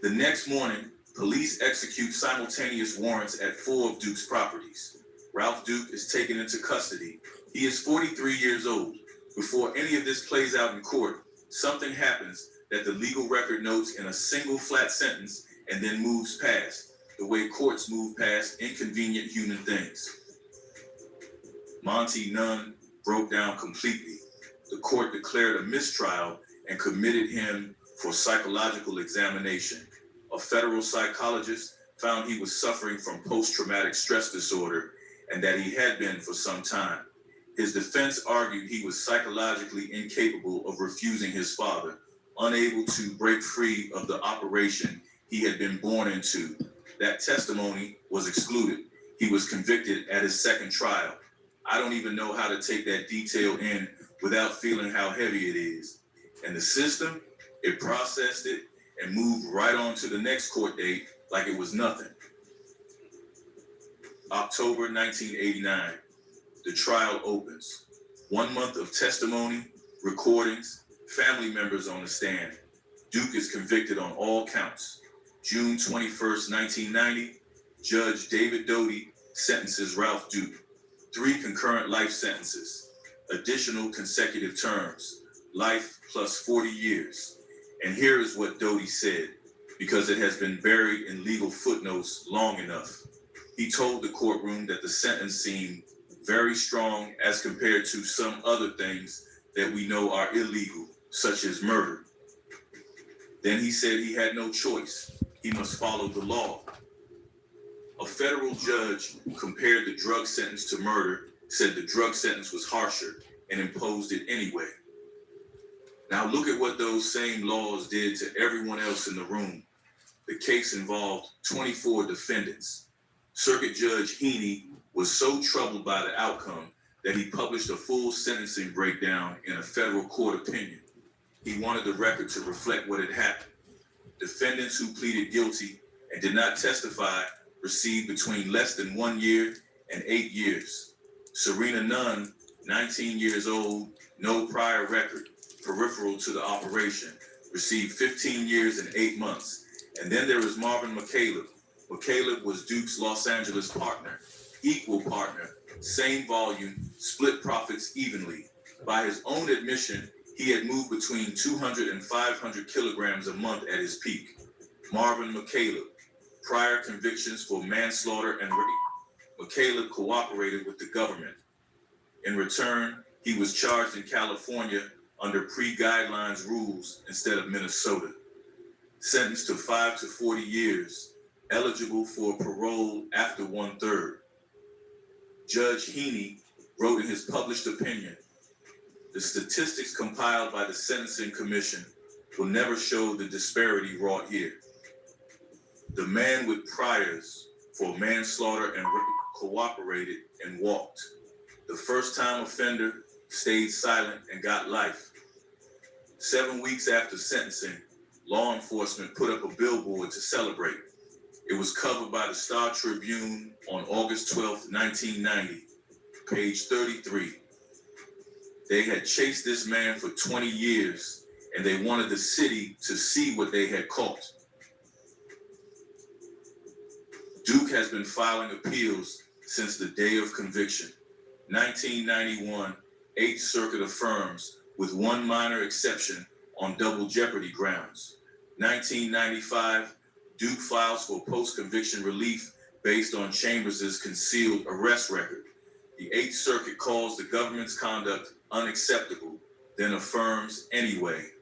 The next morning, police execute simultaneous warrants at 4 of Duke's properties. Ralph Duke is taken into custody. He is 43 years old. Before any of this plays out in court, something happens that the legal record notes in a single flat sentence and then moves past, the way courts move past inconvenient human things. Monty Nunn broke down completely. The court declared a mistrial and committed him for psychological examination. A federal psychologist found he was suffering from post-traumatic stress disorder and that he had been for some time. His defense argued he was psychologically incapable of refusing his father, unable to break free of the operation he had been born into. That testimony was excluded. He was convicted at his second trial. I don't even know how to take that detail in without feeling how heavy it is. And the system, it processed it and moved right on to the next court date like it was nothing. October 1989, the trial opens. 1 month of testimony, recordings, family members on the stand. Duke is convicted on all counts. June 21st, 1990, Judge David Doty sentences Ralph Duke. 3 concurrent life sentences, additional consecutive terms, life plus 40 years. And here is what Doty said, because it has been buried in legal footnotes long enough. He told the courtroom that the sentence seemed very strong as compared to some other things that we know are illegal, such as murder. Then he said he had no choice. He must follow the law. A federal judge compared the drug sentence to murder, said the drug sentence was harsher, and imposed it anyway. Now look at what those same laws did to everyone else in the room. The case involved 24 defendants. Circuit Judge Heaney was so troubled by the outcome that he published a full sentencing breakdown in a federal court opinion. He wanted the record to reflect what had happened. Defendants who pleaded guilty and did not testify received between less than 1 year and 8 years. Serena Nunn, 19 years old, no prior record, peripheral to the operation, received 15 years and 8 months. And then there is Marvin McCaleb. McCaleb was Duke's Los Angeles partner, equal partner, same volume, split profits evenly. By his own admission, he had moved between 200 and 500 kilograms a month at his peak. Marvin McCaleb, prior convictions for manslaughter and rape. McCaleb cooperated with the government. In return, he was charged in California under pre-guidelines rules instead of Minnesota. Sentenced to 5 to 40 years, eligible for parole after 1/3. Judge Heaney wrote in his published opinion, the statistics compiled by the Sentencing Commission will never show the disparity wrought here. The man with priors for manslaughter and rape cooperated and walked. The first-time offender stayed silent and got life. 7 weeks after sentencing, law enforcement put up a billboard to celebrate. It was covered by the Star Tribune on August 12, 1990, page 33. They had chased this man for 20 years, and they wanted the city to see what they had caught. Duke has been filing appeals since the day of conviction. 1991, 8th Circuit affirms, with one minor exception, on double jeopardy grounds. 1995, Duke files for post-conviction relief based on Chambers' concealed arrest record. The 8th Circuit calls the government's conduct unacceptable, then affirms anyway.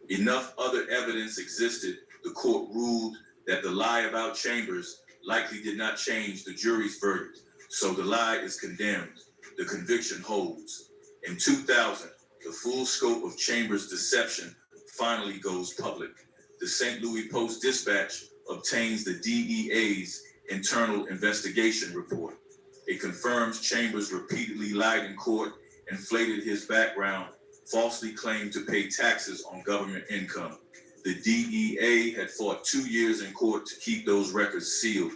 Enough other evidence existed, the court ruled that the lie about Chambers likely did not change the jury's verdict, so the lie is condemned. The conviction holds. In 2000, the full scope of Chambers' deception finally goes public. The St. Louis Post-Dispatch obtains the DEA's internal investigation report. It confirms Chambers repeatedly lied in court, inflated his background, falsely claimed to pay taxes on government income. The DEA had fought 2 years in court to keep those records sealed.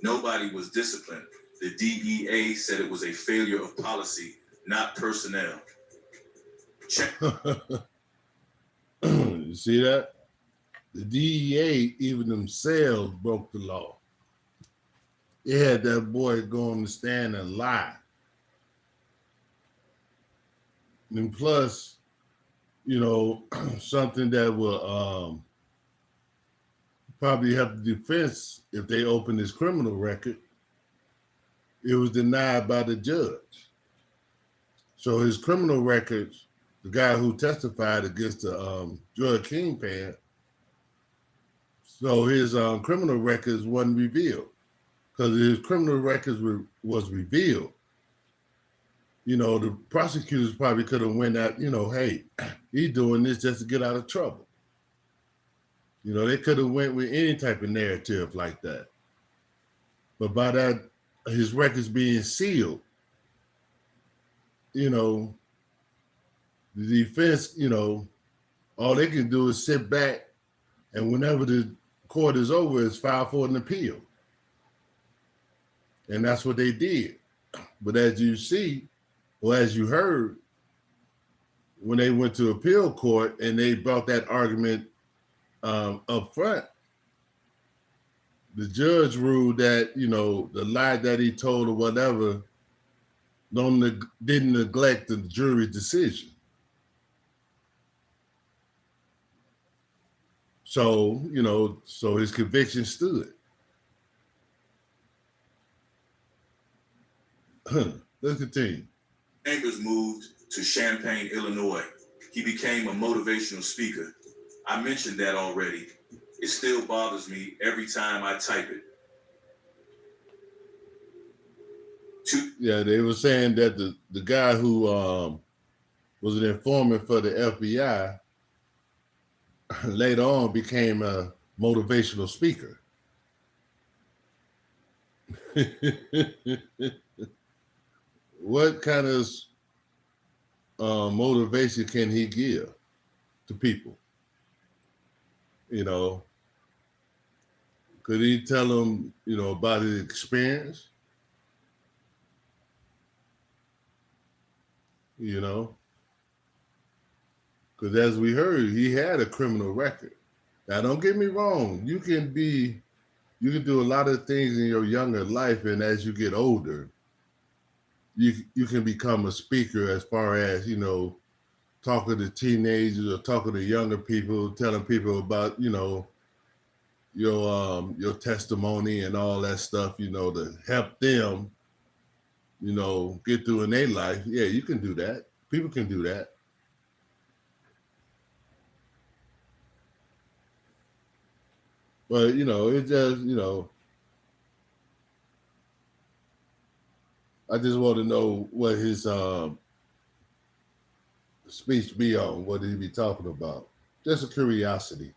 Nobody was disciplined. The DEA said it was a failure of policy, not personnel. You see that? The DEA, even themselves, broke the law. They had that boy go on the stand and lie. And plus, you know, something that will probably help the defense if they open his criminal record, it was denied by the judge. So his criminal records, the guy who testified against the drug kingpin, so his criminal records wasn't revealed. Because his criminal records was revealed, you know, the prosecutors probably could have went at, you know, hey, he's doing this just to get out of trouble. You know, they could have went with any type of narrative like that. But by that, his records being sealed, you know, the defense, you know, all they can do is sit back and whenever the court is over, is file for an appeal. And that's what they did. But as you see, or as you heard, when they went to appeal court and they brought that argument up front, the judge ruled that, you know, the lie that he told or whatever didn't neglect the jury's decision. So, you know, so his conviction stood. Let's continue. Chambers moved to Champaign, Illinois. He became a motivational speaker. I mentioned that already. It still bothers me every time I type it. Yeah, they were saying that the guy who was an informant for the FBI later on became a motivational speaker. What kind of motivation can he give to people? You know, could he tell them, you know, about his experience? You know, because as we heard, he had a criminal record. Now, don't get me wrong. You can do a lot of things in your younger life, and as you get older, you can become a speaker as far as, you know, talking to teenagers or talking to younger people, telling people about, you know, your testimony and all that stuff, you know, to help them, you know, get through in their life. Yeah, you can do that. People can do that. But, you know, it just, you know, I just want to know what his speech be on. What did he be talking about? Just a curiosity.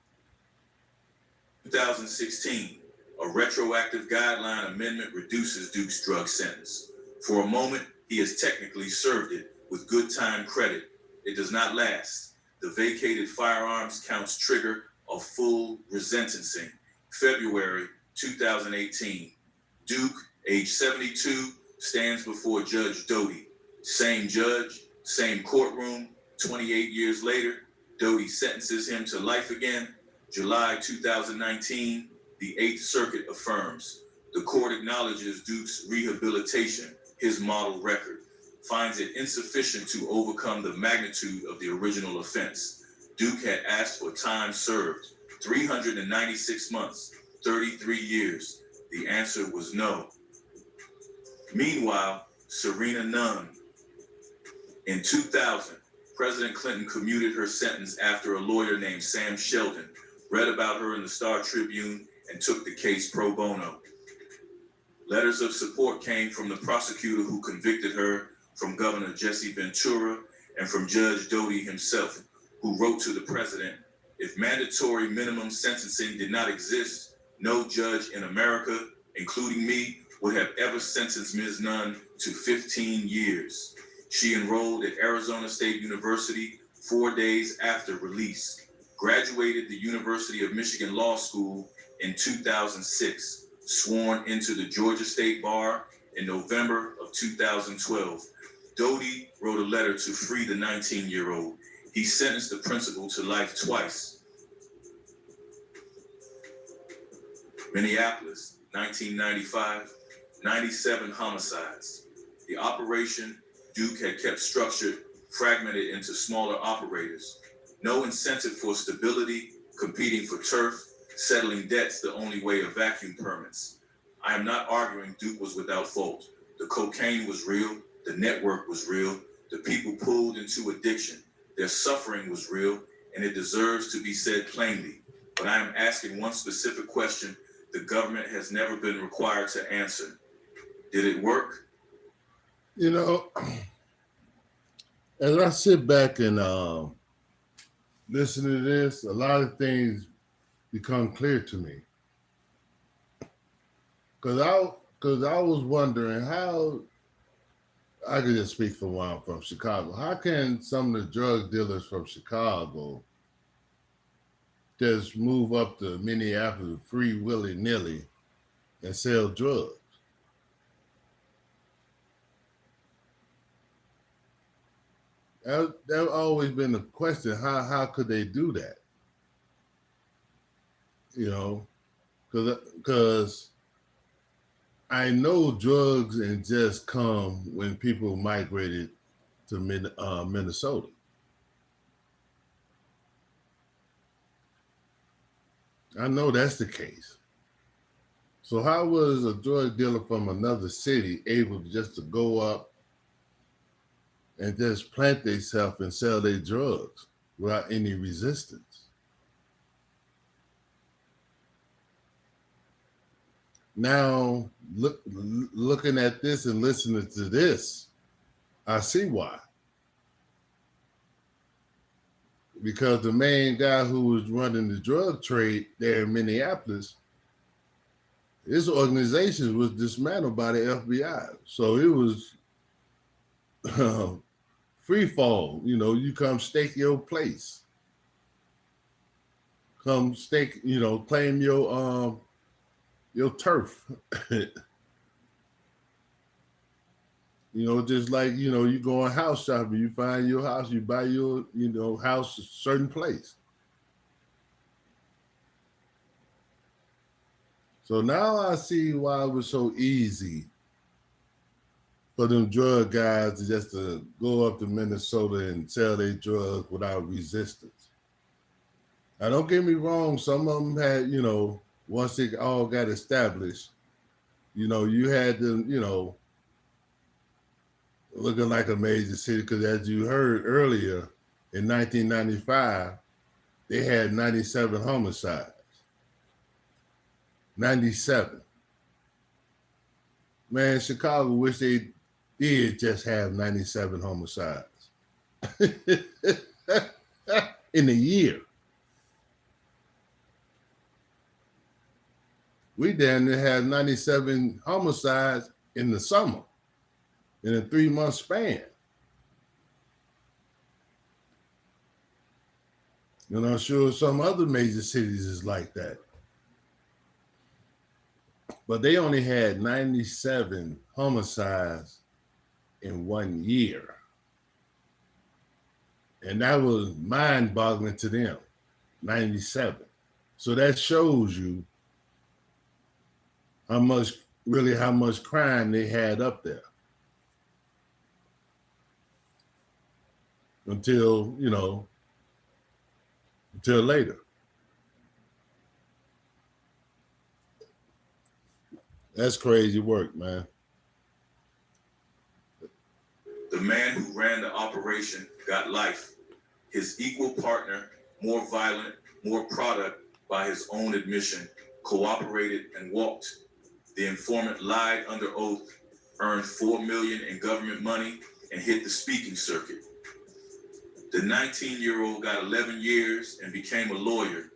2016, a retroactive guideline amendment reduces Duke's drug sentence. For a moment, he has technically served it with good time credit. It does not last. The vacated firearms counts trigger a full resentencing. February 2018, Duke, age 72, stands before Judge Doty. Same judge, same courtroom. 28 years later, Doty sentences him to life again. July 2019, the Eighth Circuit affirms. The court acknowledges Duke's rehabilitation, his model record, finds it insufficient to overcome the magnitude of the original offense. Duke had asked for time served, 396 months, 33 years. The answer was no. Meanwhile, Serena Nunn. In 2000, President Clinton commuted her sentence after a lawyer named Sam Sheldon read about her in the Star Tribune and took the case pro bono. Letters of support came from the prosecutor who convicted her, from Governor Jesse Ventura, and from Judge Doty himself, who wrote to the president, "If mandatory minimum sentencing did not exist, no judge in America including me, would have ever sentenced Ms. Nunn to 15 years. She enrolled at Arizona State University 4 days after release, graduated the University of Michigan Law School in 2006, sworn into the Georgia State Bar in November of 2012. Doty wrote a letter to free the 19-year-old. He sentenced the principal to life twice. Minneapolis, 1995, 97 homicides. The operation Duke had kept structured, fragmented into smaller operators. No incentive for stability, competing for turf, settling debts the only way of vacuum permits. I am not arguing Duke was without fault. The cocaine was real, the network was real, the people pulled into addiction. Their suffering was real, and it deserves to be said plainly. But I am asking one specific question the government has never been required to answer. Did it work? You know, as I sit back and listen to this, a lot of things become clear to me. Because I was wondering how, I could just speak for one from Chicago. How can some of the drug dealers from Chicago just move up to Minneapolis free willy-nilly and sell drugs? That's always been the question. How could they do that? You know, because I know drugs and just come when people migrated to Minnesota. I know that's the case. So how was a drug dealer from another city able just to go up and just plant themselves and sell their drugs without any resistance? Now, looking at this and listening to this, I see why. Because the main guy who was running the drug trade there in Minneapolis, his organization was dismantled by the FBI. So it was free fall. You know, you come stake your place. Come stake, you know, claim your turf. You know, just like, you know, you go on house shopping, you find your house, you buy your, you know, house a certain place. So now I see why it was so easy for them drug guys to just to go up to Minnesota and sell their drugs without resistance. Now, don't get me wrong, some of them had, you know, once it all got established, you know, you had them, you know, looking like a major city, because as you heard earlier, in 1995, they had 97 homicides. 97. Man, Chicago wish they did just have 97 homicides in a year. We damn near had 97 homicides in the summer in a 3-month span. And I'm sure some other major cities is like that. But they only had 97 homicides in 1 year. And that was mind-boggling to them, 97. So that shows you how much crime they had up there. Until later. That's crazy work, man. The man who ran the operation got life. His equal partner, more violent, more product, by his own admission, cooperated and walked. The informant lied under oath, earned $4 million in government money, and hit the speaking circuit. The 19-year-old got 11 years and became a lawyer.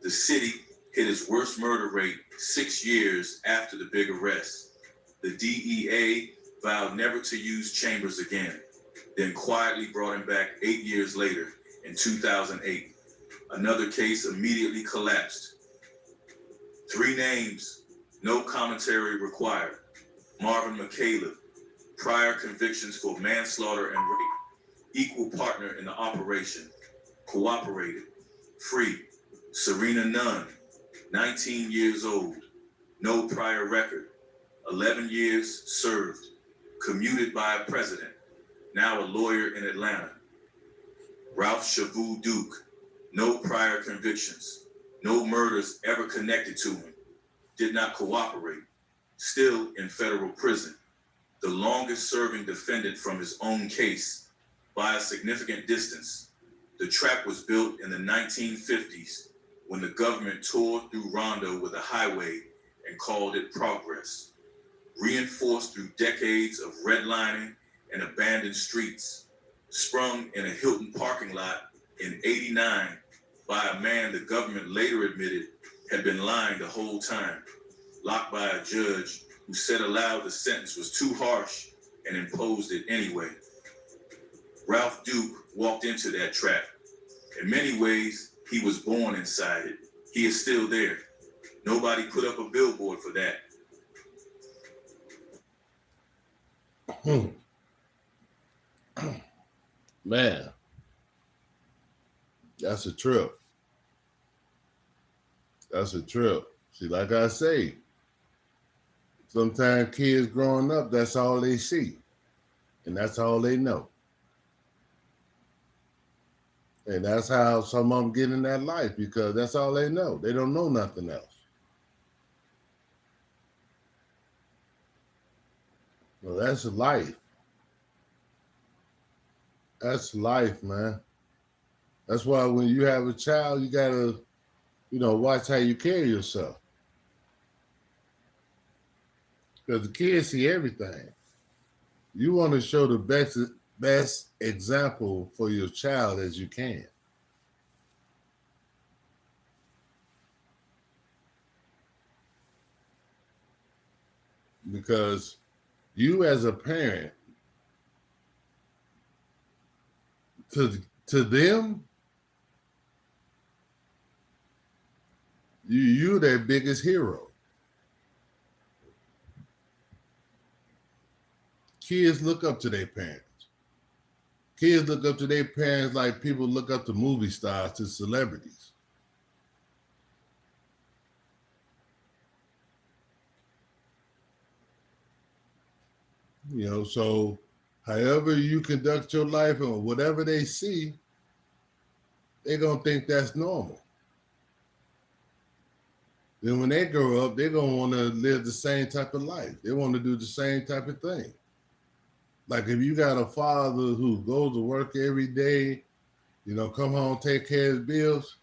The city hit its worst murder rate 6 years after the big arrest. The DEA vowed never to use Chambers again, then quietly brought him back 8 years later in 2008. Another case immediately collapsed. 3 names, no commentary required. Marvin McCaleb, prior convictions for manslaughter and rape, equal partner in the operation, cooperated, free. Serena Nunn, 19 years old, no prior record, 11 years served, commuted by a president, now a lawyer in Atlanta. Ralph Shavu Duke, no prior convictions, no murders ever connected to him, did not cooperate, still in federal prison, the longest serving defendant from his own case by a significant distance. The trap was built in the 1950s when the government tore through Rondo with a highway and called it progress, reinforced through decades of redlining and abandoned streets, sprung in a Hilton parking lot in '89 by a man the government later admitted had been lying the whole time, locked by a judge who said aloud the sentence was too harsh and imposed it anyway. Ralph Duke walked into that trap. In many ways, he was born inside it. He is still there. Nobody put up a billboard for that. Man, that's a trip. That's a trip. See, like I say, sometimes kids growing up, that's all they see. And that's all they know. And that's how some of them get in that life, because that's all they know. They don't know nothing else. Well, that's life. That's life, man. That's why when you have a child, you gotta, watch how you carry yourself. Because the kids see everything. You want to show the best example for your child as you can. Because you as a parent, to them, you're their biggest hero. Kids look up to their parents. Kids look up to their parents like people look up to movie stars, to celebrities. So however you conduct your life or whatever they see, they're going to think that's normal. Then when they grow up, they're going to want to live the same type of life. They want to do the same type of thing. Like if you got a father who goes to work every day, come home, take care of his bills,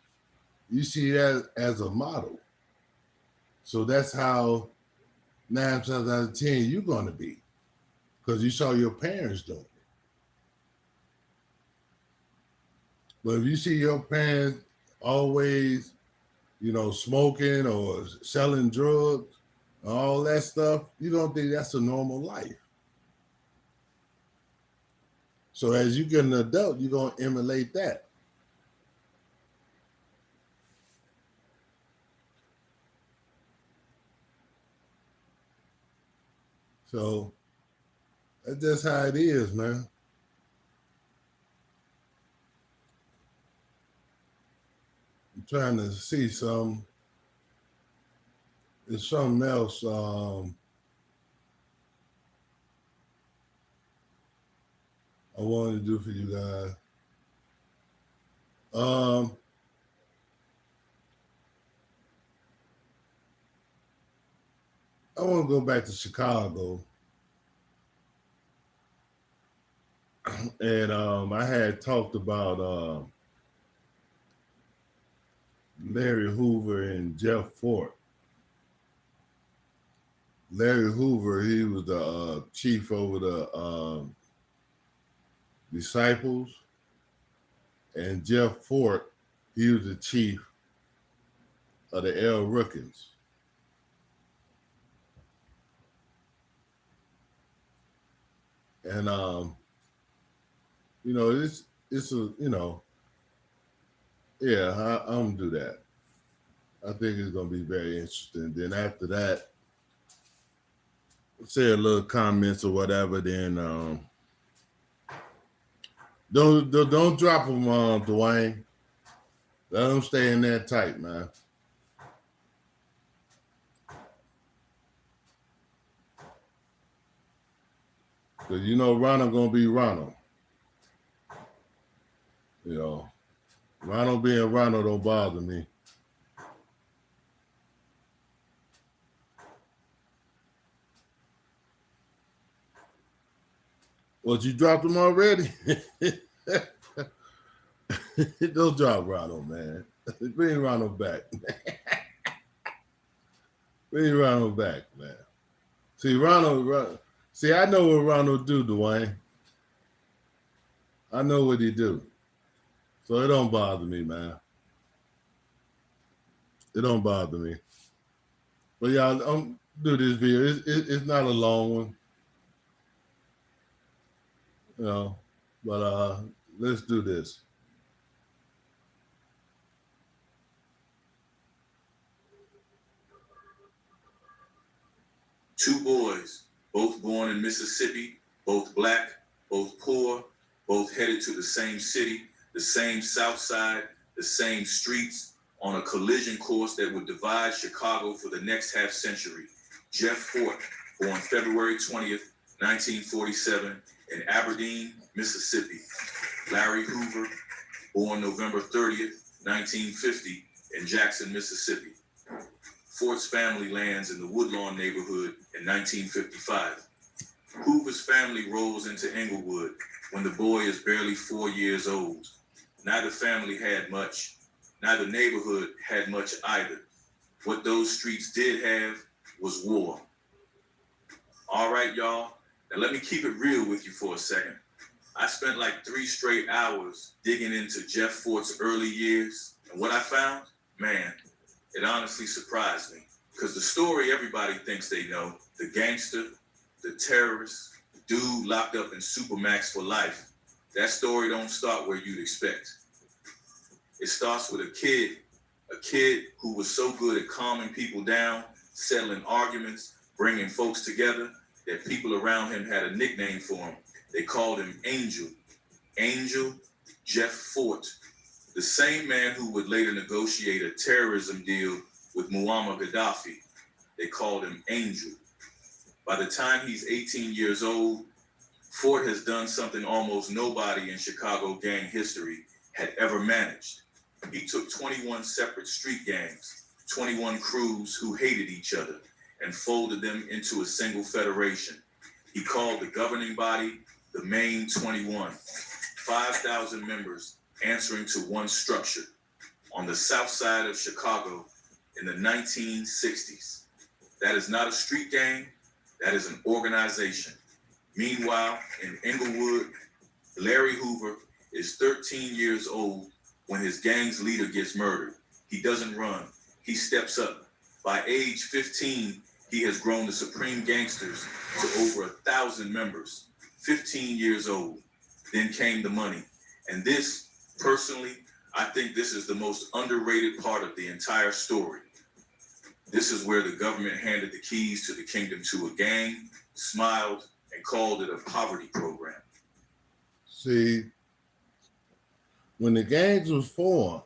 you see that as a model. So that's how 9 times out of 10 you're going to be, because you saw your parents doing it. But if you see your parents always, smoking or selling drugs, all that stuff, you don't think that's a normal life. So as you get an adult, you're going to emulate that. So that's just how it is, man. I'm trying to see there's something else. I wanted to do for you guys. I want to go back to Chicago. And I had talked about Larry Hoover and Jeff Fort. Larry Hoover, he was the chief over the Disciples, and Jeff Fort, he was the chief of the L. Rookins. And it's a I'm gonna do that. I think it's gonna be very interesting. Then after that, say a little comments or whatever. Then don't drop them, Dwayne. Let them stay in there tight, man. Cause Ronald gonna be Ronald. Ronald being Ronald don't bother me. Well, you dropped them already? Don't drop Ronald, man. Bring Ronald back. Bring Ronald back, man. See, I know what Ronald do, Dwayne. I know what he do. So it don't bother me, man. It don't bother me. But yeah, I'm do this video. It's not a long one. But let's do this. Two boys, both born in Mississippi, both black, both poor, both headed to the same city, the same South Side, the same streets, on a collision course that would divide Chicago for the next half century. Jeff Fort, born February 20th, 1947, in Aberdeen, Mississippi. Larry Hoover, born November 30th, 1950, in Jackson, Mississippi. Fort's family lands in the Woodlawn neighborhood in 1955. Hoover's family rolls into Englewood when the boy is barely 4 years old. Neither family had much. Neither neighborhood had much either. What those streets did have was war. All right, y'all. Now let me keep it real with you for a second. I spent like 3 straight hours digging into Jeff Fort's early years, and what I found, man, it honestly surprised me. Because the story everybody thinks they know, the gangster, the terrorist, the dude locked up in Supermax for life, that story don't start where you'd expect. It starts with a kid who was so good at calming people down, settling arguments, bringing folks together, that people around him had a nickname for him. They called him Angel. Angel Jeff Fort, the same man who would later negotiate a terrorism deal with Muammar Gaddafi. They called him Angel. By the time he's 18 years old, Fort has done something almost nobody in Chicago gang history had ever managed. He took 21 separate street gangs, 21 crews who hated each other, and folded them into a single federation. He called the governing body the Main 21, 5,000 members answering to one structure on the south side of Chicago in the 1960s. That is not a street gang, that is an organization. Meanwhile, in Englewood, Larry Hoover is 13 years old when his gang's leader gets murdered. He doesn't run, he steps up. By age 15, he has grown the Supreme Gangsters to over 1,000 members, 15 years old. Then came the money. And this, personally, I think this is the most underrated part of the entire story. This is where the government handed the keys to the kingdom to a gang, smiled, and called it a poverty program. See, when the gangs was formed,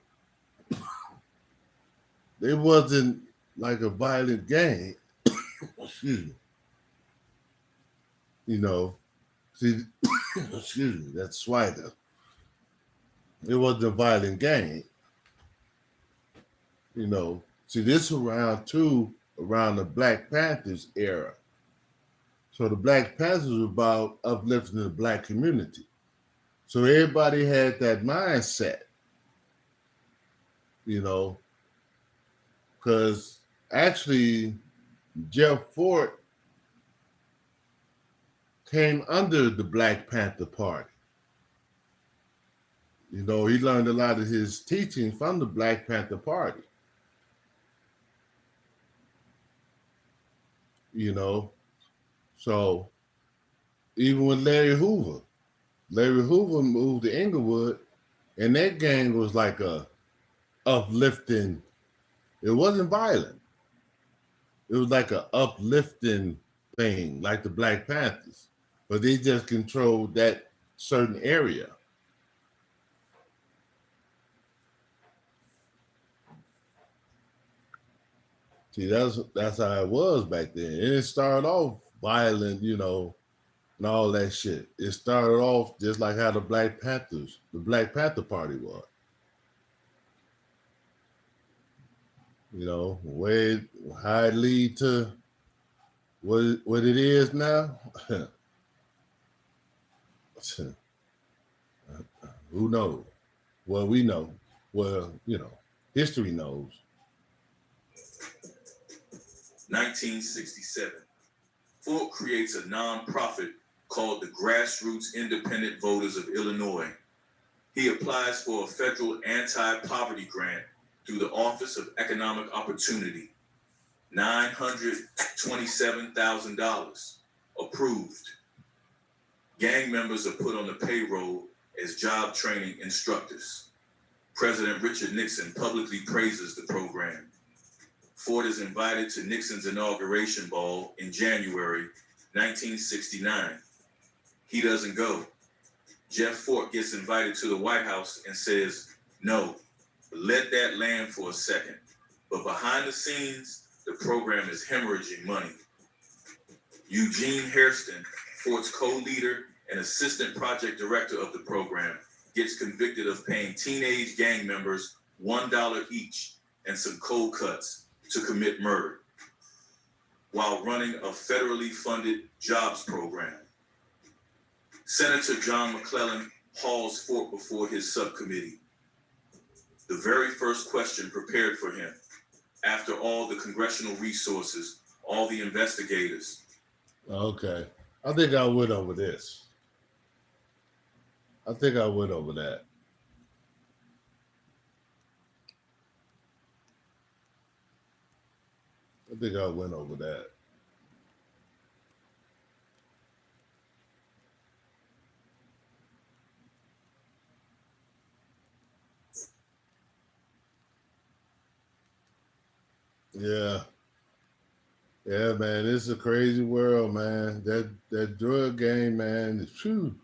they wasn't like a violent gang. Excuse me. See, excuse me, that's Swagger. It wasn't a violent gang. See, this around the Black Panthers era. So the Black Panthers were about uplifting the black community. So everybody had that mindset, because actually Jeff Fort came under the Black Panther Party. He learned a lot of his teaching from the Black Panther Party. you know. So even with Larry Hoover moved to Inglewood, and that gang was like a uplifting. It wasn't violent. It was like a uplifting thing, like the Black Panthers, but they just controlled that certain area. See, that's how it was back then. And it started off violent, and all that shit. It started off just like how the Black Panther Party was. Where how it lead to what it is now. Who knows? Well, we know. Well, history knows. 1967. Ford creates a nonprofit called the Grassroots Independent Voters of Illinois. He applies for a federal anti-poverty grant through the Office of Economic Opportunity. $927,000 approved. Gang members are put on the payroll as job training instructors. President Richard Nixon publicly praises the program. Ford is invited to Nixon's inauguration ball in January 1969. He doesn't go. Jeff Fort gets invited to the White House and says, "No, let that land for a second." But behind the scenes, the program is hemorrhaging money. Eugene Hairston, Ford's co-leader and assistant project director of the program, gets convicted of paying teenage gang members $1 each and some cold cuts to commit murder while running a federally funded jobs program. Senator John McClellan hauls Fort before his subcommittee. The very first question prepared for him, after all the congressional resources, all the investigators. Okay. I think I went over this. I think I went over that. I think I went over that. Yeah. Yeah, man. It's a crazy world, man. That drug game, man, is true.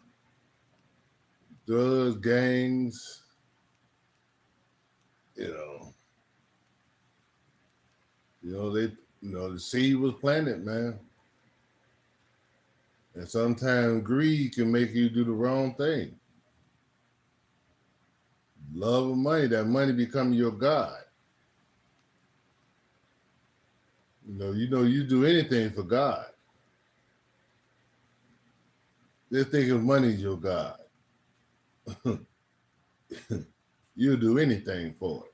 Drugs, gangs, the seed was planted, man. And sometimes greed can make you do the wrong thing. Love of money, that money become your God. You do anything for God. Just think of money as your God. You'll do anything for it.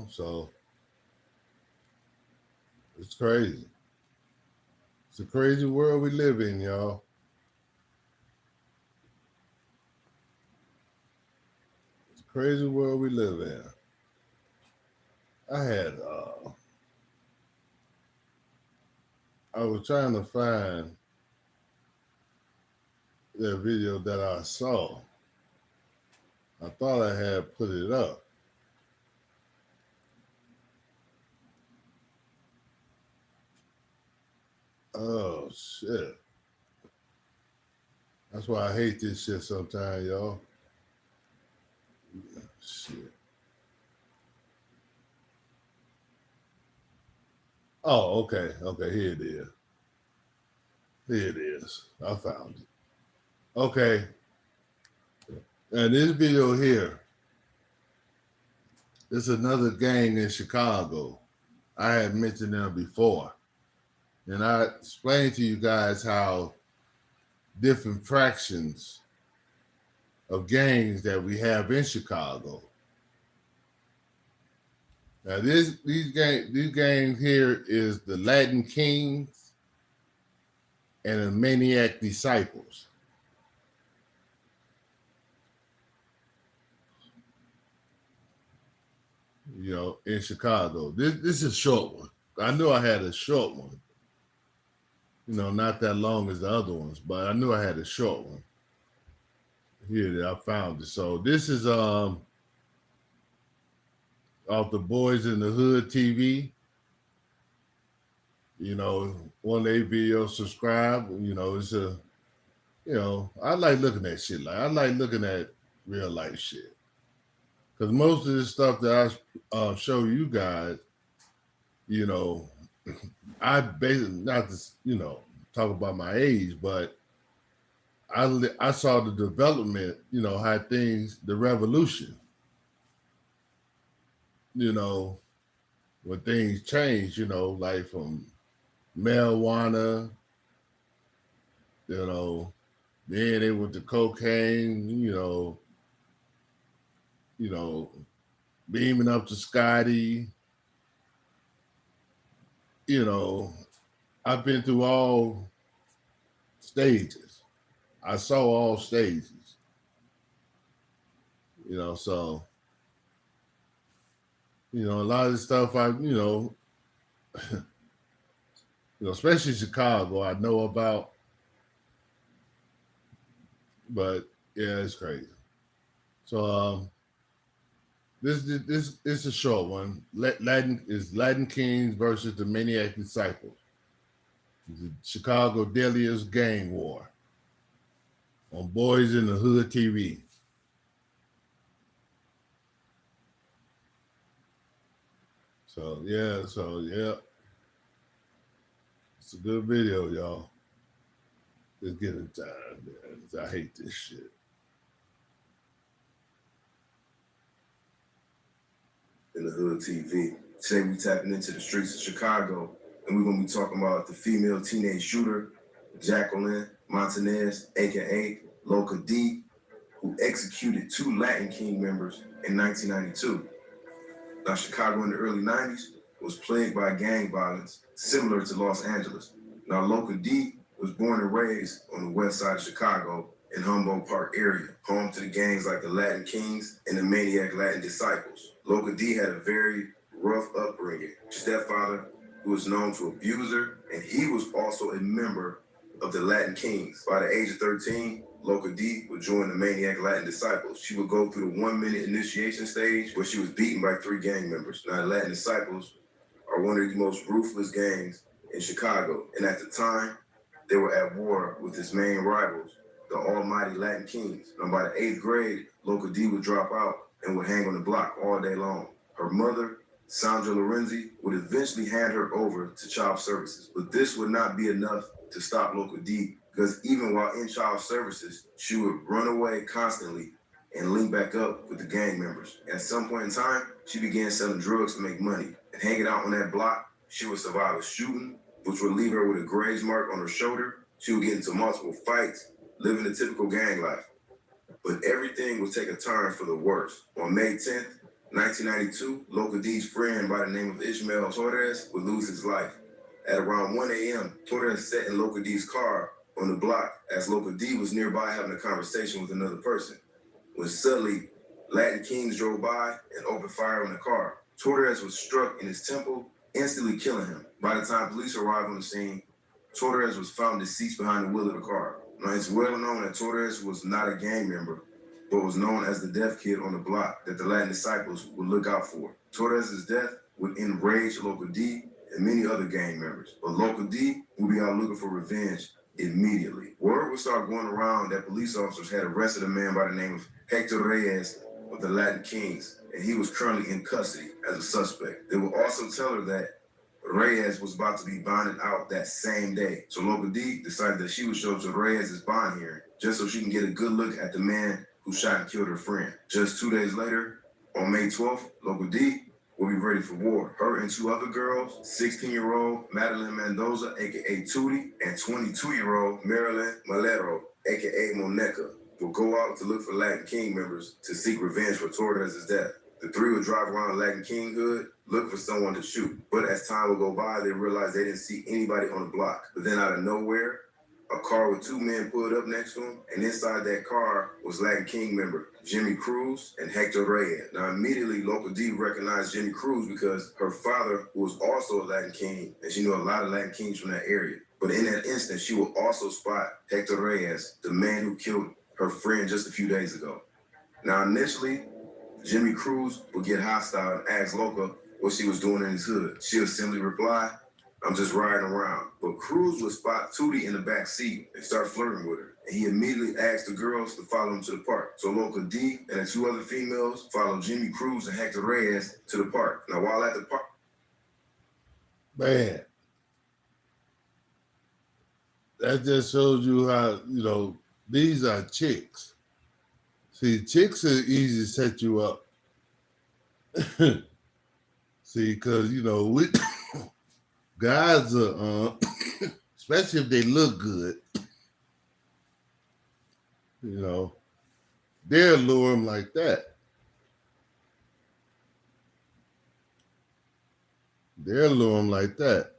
So it's crazy. It's a crazy world we live in, y'all. It's a crazy world we live in. I was trying to find that video that I saw. I thought I had put it up. Oh, shit. That's why I hate this shit sometimes, y'all. Shit. Oh, okay. Okay, here it is. Here it is. I found it. Okay. And this video here, it's another gang in Chicago. I had mentioned them before. And I explained to you guys how different fractions of gangs that we have in Chicago. Now these gangs here is the Latin Kings and the Maniac Disciples. in Chicago. This is a short one. I knew I had a short one. Not that long as the other ones, but I knew I had a short one. Here that I found it. So this is off the Boys in the Hood TV. One of their videos, subscribe. It's a I like looking at shit. Like I like looking at real life shit. Because most of the stuff that I show you guys, I basically not to talk about my age, but I saw the development, how the revolution, when things change, like from marijuana, then they went to cocaine, beaming up to Scotty, I've been through all stages. I saw all stages, so a lot of the stuff especially Chicago, I know about, but yeah, it's crazy. So this is a short one. Latin Kings versus the Maniac Disciples. The Chicago Deadliest Gang War on Boys in the Hood TV. So yeah. It's a good video, y'all. Let's get it time, man. I hate this shit. In the Hood TV. Today we tapping into the streets of Chicago, and we're gonna be talking about the female teenage shooter, Jacqueline Montanez, aka Loca D, who executed 2 Latin King members in 1992. Now, Chicago in the early 90s was plagued by gang violence, similar to Los Angeles. Now, Loca D was born and raised on the west side of Chicago in Humboldt Park area, home to the gangs like the Latin Kings and the Maniac Latin Disciples. Loca D had a very rough upbringing. Stepfather who was known to abuse her, and he was also a member of the Latin Kings. By the age of 13, Loca D would join the Maniac Latin Disciples. She would go through the 1-minute initiation stage where she was beaten by 3 gang members. Now, the Latin Disciples are one of the most ruthless gangs in Chicago, and at the time, they were at war with its main rivals, the almighty Latin Kings. Now, by the 8th grade, Loca D would drop out and would hang on the block all day long. Her mother, Sandra Lorenzi, would eventually hand her over to child services. But this would not be enough to stop Loca D, because even while in child services, she would run away constantly and link back up with the gang members. At some point in time, she began selling drugs to make money. And hanging out on that block, she would survive a shooting, which would leave her with a graze mark on her shoulder. She would get into multiple fights, living a typical gang life. But everything would take a turn for the worse. On May 10th, 1992, Loca D's friend by the name of Ishmael Torres would lose his life. At around 1 a.m., Torres sat in Loca D's car on the block as Loca D was nearby having a conversation with another person, when suddenly Latin Kings drove by and opened fire on the car. Torres was struck in his temple, instantly killing him. By the time police arrived on the scene, Torres was found deceased behind the wheel of the car. Now, it's well known that Torres was not a gang member, but was known as the deaf kid on the block that the Latin Disciples would look out for. Torres' death would enrage Loca D and many other gang members, but Loca D would be out looking for revenge immediately. Word would start going around that police officers had arrested a man by the name of Hector Reyes of the Latin Kings, and he was currently in custody as a suspect. They would also tell her that Reyes was about to be bonded out that same day. So Loca D decided that she would show up to Reyes' bond hearing just so she can get a good look at the man who shot and killed her friend. Just 2 days later, on May 12th, Loca D will be ready for war. Her and 2 other girls, 16-year-old Madeline Mendoza, aka Tootie, and 22-year-old Marilyn Malero, aka Moneca, will go out to look for Latin King members to seek revenge for Torres' death. The 3 would drive around Latin King Hood, look for someone to shoot. But as time would go by, they realized they didn't see anybody on the block. But then out of nowhere, a car with two men pulled up next to him, and inside that car was Latin King member Jimmy Cruz and Hector Reyes. Now, immediately, Local D recognized Jimmy Cruz because her father was also a Latin King, and she knew a lot of Latin Kings from that area. But in that instant, she will also spot Hector Reyes, the man who killed her friend just a few days ago. Now, initially, Jimmy Cruz would get hostile and ask Loca what she was doing in his hood. She'll simply reply, "I'm just riding around." But Cruz would spot Tootie in the back seat and start flirting with her. And he immediately asked the girls to follow him to the park. So Loca D and the two other females followed Jimmy Cruz and Hector Reyes to the park. Now, while at the park, Man, that just shows you how, these are chicks. See, chicks are easy to set you up. See, because, we guys are, especially if they look good, they'll lure them like that. They'll lure them like that.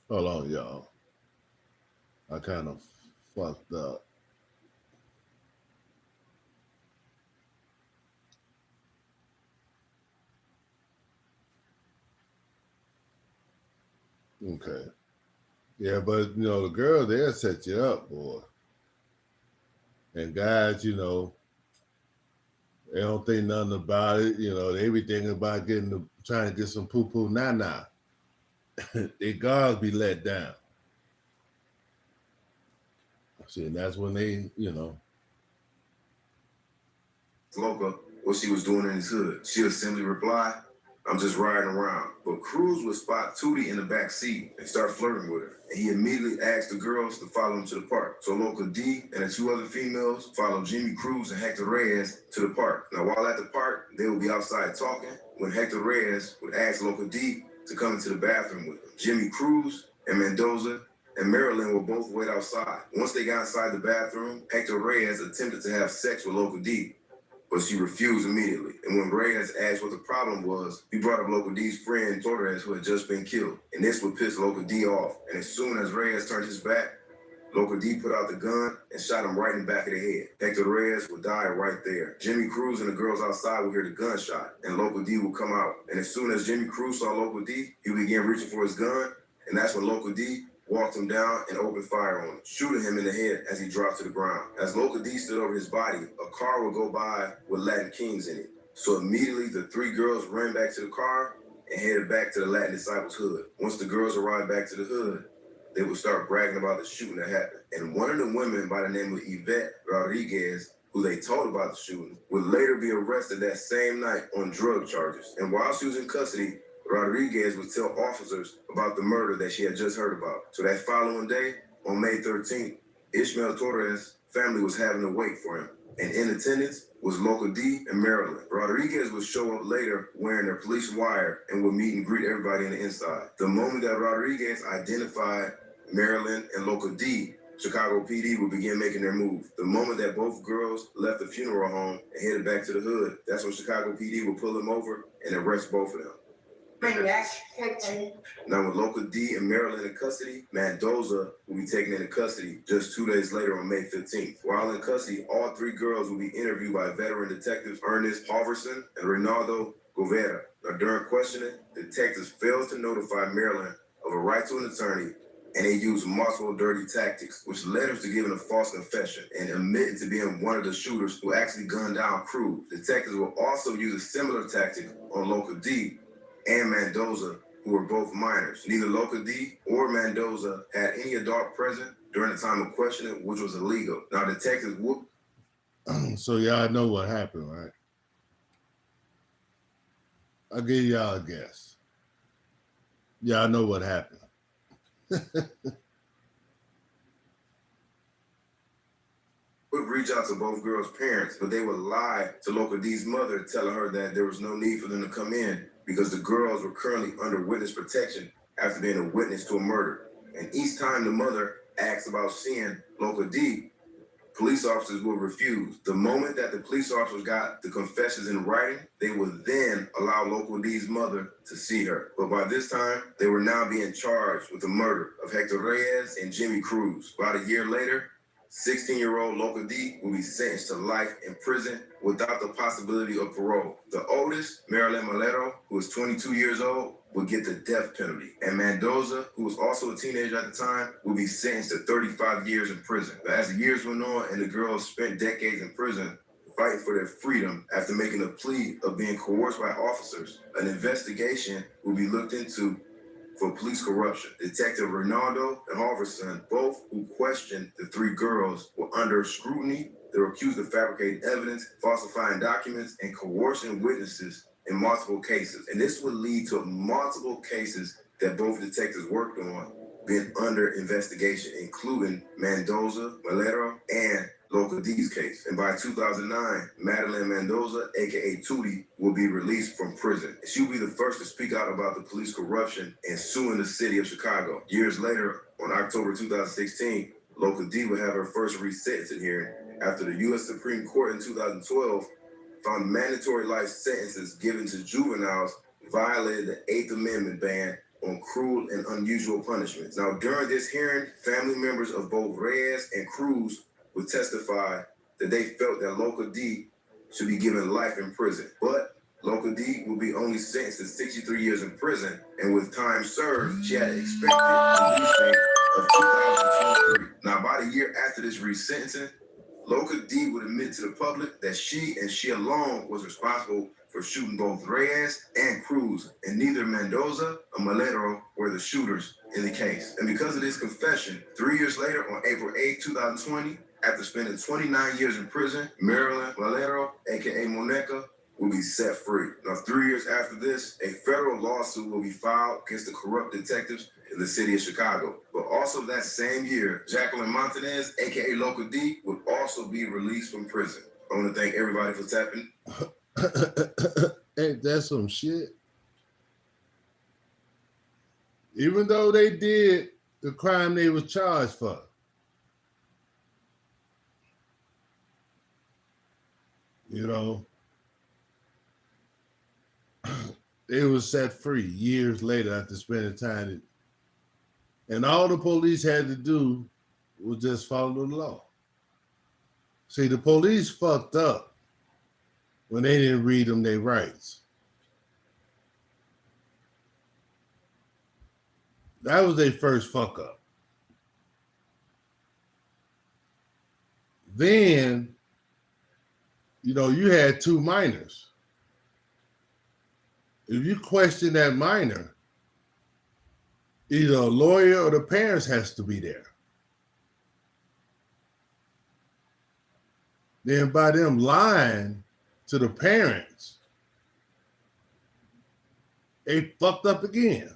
Hold on, y'all. I kind of fucked up. Okay. Yeah, but the girl, they'll set you up, boy. And guys, they don't think nothing about it. They be thinking about trying to get some poo-poo nah. Their guards be let down. See, and that's when they, Loca what she was doing in his hood. She'll simply reply, "I'm just riding around." But Cruz would spot Tootie in the back seat and start flirting with her. And he immediately asked the girls to follow him to the park. So Local D and the two other females followed Jimmy Cruz and Hector Reyes to the park. Now, while at the park, they would be outside talking when Hector Reyes would ask Local D to come into the bathroom with him. Jimmy Cruz and Mendoza and Marilyn will both wait outside. Once they got inside the bathroom, Hector Reyes attempted to have sex with Local D, but she refused immediately. And when Reyes asked what the problem was, he brought up Local D's friend Torres, who had just been killed. And this would piss Local D off. And as soon as Reyes turned his back, Local D put out the gun and shot him right in the back of the head. Hector Reyes would die right there. Jimmy Cruz and the girls outside would hear the gunshot, and Local D would come out. And as soon as Jimmy Cruz saw Local D, he began reaching for his gun, and that's when Local D walked him down and opened fire on him, shooting him in the head as he dropped to the ground. As Local D stood over his body, a car would go by with Latin Kings in it. So immediately the three girls ran back to the car and headed back to the Latin Disciples hood. Once the girls arrived back to the hood, they would start bragging about the shooting that happened. And one of the women by the name of Yvette Rodriguez, who they told about the shooting, would later be arrested that same night on drug charges. And while she was in custody, Rodriguez would tell officers about the murder that she had just heard about. So that following day, on May 13th, Ishmael Torres' family was having to wait for him. And in attendance was Local D and Marilyn. Rodriguez would show up later wearing their police wire and would meet and greet everybody on the inside. The moment that Rodriguez identified Marilyn and Local D, Chicago PD would begin making their move. The moment that both girls left the funeral home and headed back to the hood, that's when Chicago PD would pull them over and arrest both of them. Now, with Local D and Marilyn in custody, Mendoza will be taken into custody just 2 days later on May 15th. While in custody, all three girls will be interviewed by veteran detectives Ernest Halverson and Reynaldo Govera. Now, during questioning, detectives failed to notify Marilyn of a right to an attorney, and they used multiple dirty tactics, which led her to giving a false confession and admitting to being one of the shooters who actually gunned down Cruz. Detectives will also use a similar tactic on Local D and Mendoza, who were both minors. Neither Local D or Mendoza had any adult present during the time of questioning, which was illegal. Now, detectives would... So y'all know what happened, right? I'll give y'all a guess. Y'all know what happened. Would reach out to both girls' parents, but they would lie to Local D's mother, telling her that there was no need for them to come in because the girls were currently under witness protection after being a witness to a murder. And each time the mother asked about seeing Local D, police officers would refuse. The moment that the police officers got the confessions in writing, they would then allow Local D's mother to see her. But by this time, they were now being charged with the murder of Hector Reyes and Jimmy Cruz. About a year later, 16-year-old Local D will be sentenced to life in prison without the possibility of parole. The oldest, Marilyn Malero, who was 22 years old, would get the death penalty. And Mendoza, who was also a teenager at the time, will be sentenced to 35 years in prison. But as the years went on and the girls spent decades in prison fighting for their freedom after making a plea of being coerced by officers, an investigation will be looked into for police corruption. Detective Ronaldo and Halverson, both who questioned the three girls, were under scrutiny. They were accused of fabricating evidence, falsifying documents, and coercing witnesses in multiple cases. And this would lead to multiple cases that both detectives worked on being under investigation, including Mendoza, Malero, and Local D's case. And by 2009, Madeline Mendoza, aka Tootie, will be released from prison. She will be the first to speak out about the police corruption and suing the city of Chicago. Years later, on October 2016, Local D will have her first resentencing hearing after the U.S. Supreme Court in 2012 found mandatory life sentences given to juveniles violated the 8th Amendment ban on cruel and unusual punishments. Now, during this hearing, family members of both Reyes and Cruz would testify that they felt that Local D should be given life in prison. But Local D will be only sentenced to 63 years in prison, and with time served, she had expected release date of 2023. Now, about a year after this resentencing, Local D would admit to the public that she and she alone was responsible for shooting both Reyes and Cruz, and neither Mendoza or Malero were the shooters in the case. And because of this confession, 3 years later, on April 8, 2020, after spending 29 years in prison, Marilyn Malero, aka Moneca, will be set free. Now, 3 years after this, a federal lawsuit will be filed against the corrupt detectives in the city of Chicago. But also that same year, Jacqueline Montanez, aka Local D, would also be released from prison. I want to thank everybody for tapping. Ain't that some shit? Even though they did the crime they was charged for. You know, they was set free years later after spending time. And all the police had to do was just follow the law. See, the police fucked up when they didn't read them their rights. That was their first fuck up. Then, you know, you had two minors. If you question that minor, either a lawyer or the parents has to be there. Then by them lying to the parents, they fucked up again.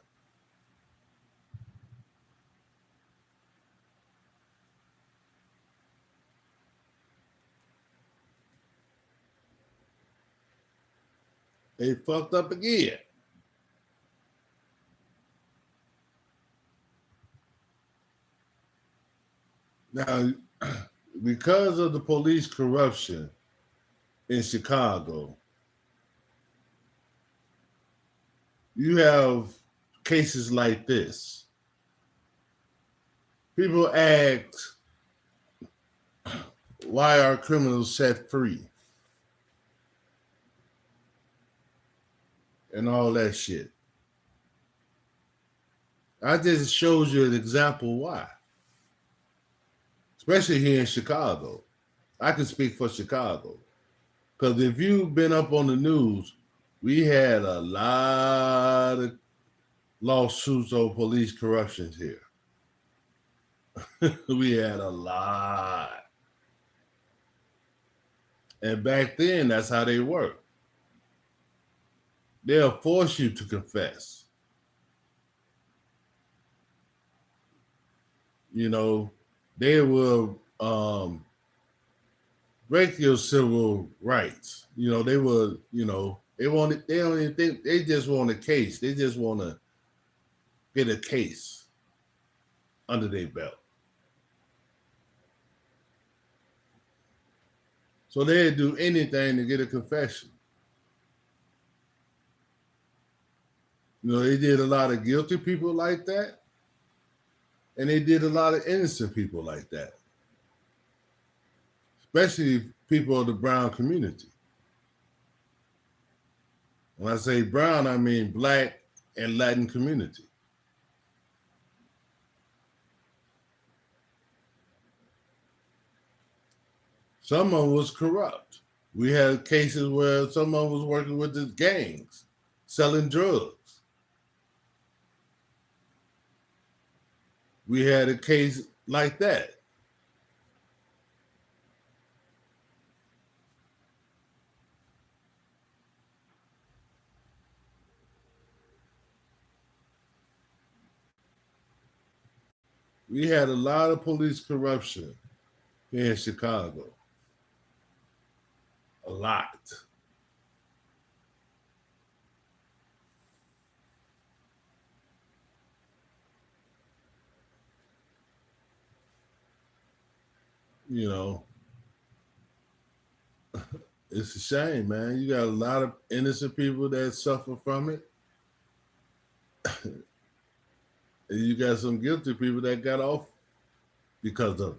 They fucked up again. Now, because of the police corruption in Chicago, you have cases like this. People ask, why are criminals set free? And all that shit. I just showed you an example why. Especially here in Chicago. I can speak for Chicago. Because if you've been up on the news, we had a lot of lawsuits over police corruption here. We had a lot. And back then, that's how they worked. They'll force you to confess. You know, they will break your civil rights. You know, they will, you know, they don't even think, they just want a case. They just want to get a case under their belt. So they'd do anything to get a confession. You know, they did a lot of guilty people like that, and they did a lot of innocent people like that, especially people of the brown community. When I say brown, I mean Black and Latin community. Some of them was corrupt. We had cases where someone was working with the gangs, selling drugs. We had a case like that. We had a lot of police corruption here in Chicago. A lot. You know, it's a shame, man. You got a lot of innocent people that suffer from it. And you got some guilty people that got off because of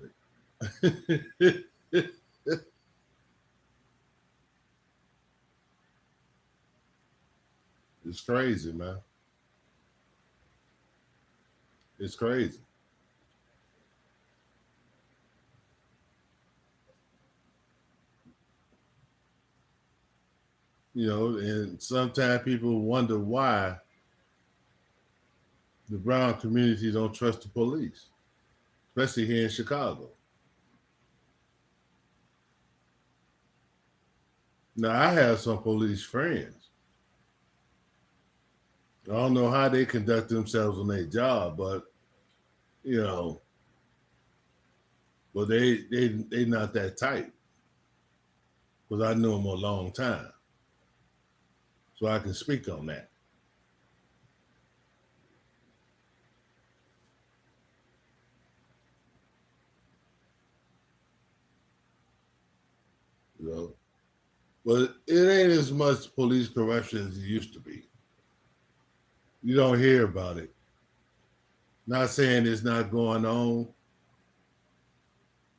it. It's crazy, man. It's crazy. You know, and sometimes people wonder why the brown community don't trust the police, especially here in Chicago. Now, I have some police friends. I don't know how they conduct themselves on their job, but you know, but they not that tight because I knew them a long time, so I can speak on that. You know, but it ain't as much police corruption as it used to be. You don't hear about it. Not saying it's not going on,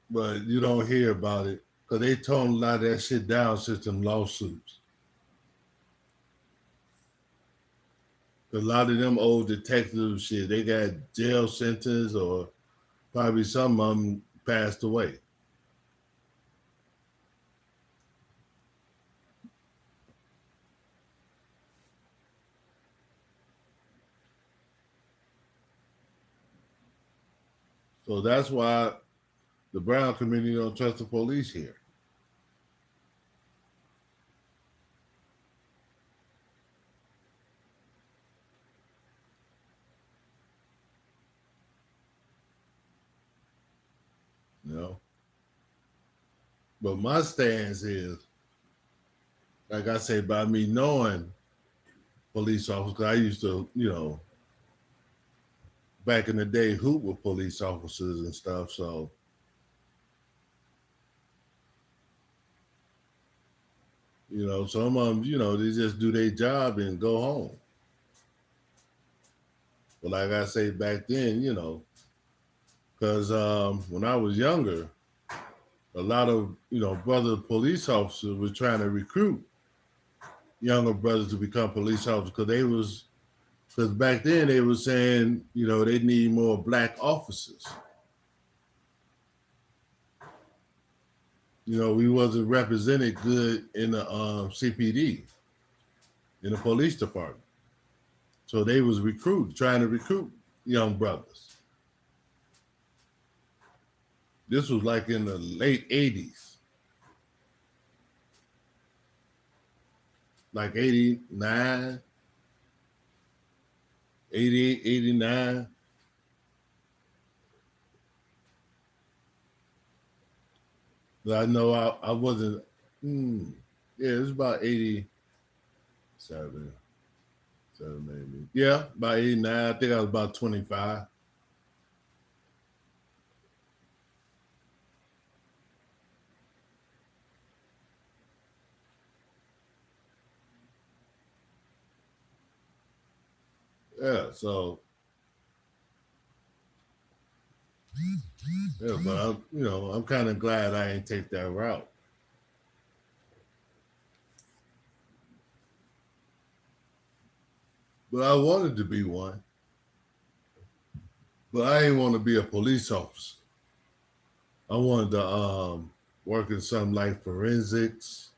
but you don't hear about it because they toned a lot of that shit down since them lawsuits. A lot of them old detective shit, they got jail sentence or probably some of them passed away. So that's why the brown community don't trust the police here. You know? But my stance is, like I say, by me knowing police officers, I used to, you know, back in the day, hoop with police officers and stuff. So, you know, some of them, you know, they just do their job and go home. But like I say back then, you know, because when I was younger, a lot of, you know, brother police officers were trying to recruit younger brothers to become police officers because back then they were saying, you know, they need more Black officers. You know, we wasn't represented good in the CPD, in the police department. So they was trying to recruit young brothers. This was like in the late 80s. Like 89, 88, 89. But I know I wasn't, yeah, it was about 87, maybe. Yeah, about 89. I think I was about 25. Yeah, so yeah, but I'm kind of glad I ain't take that route. But I wanted to be one. But I didn't want to be a police officer. I wanted to work in something like forensics,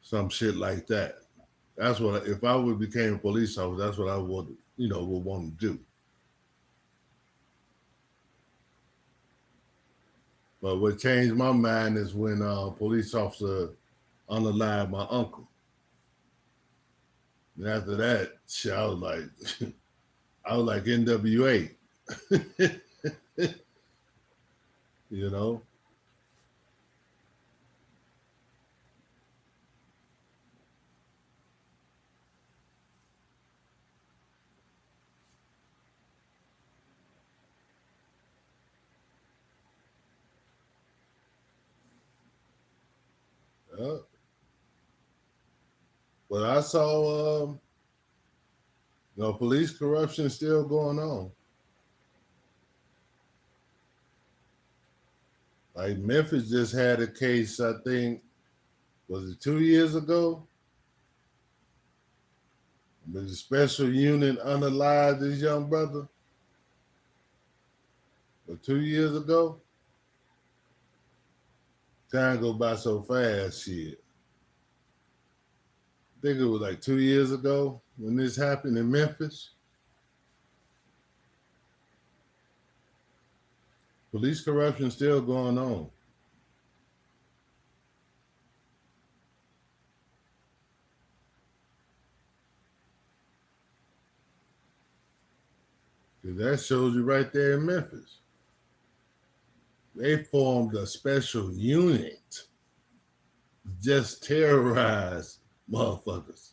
some shit like that. That's what if I would became a police officer, that's what I would want to do. But what changed my mind is when a police officer unalived my uncle. And after that, shit, I was like, I was like NWA, you know. Uh, but I saw, police corruption still going on. Like Memphis just had a case, I think, was it 2 years ago? The special unit unalived this young brother. Or 2 years ago? Time go by so fast, shit. I think it was like 2 years ago when this happened in Memphis. Police corruption still going on. That shows you right there in Memphis. They formed a special unit just terrorize motherfuckers.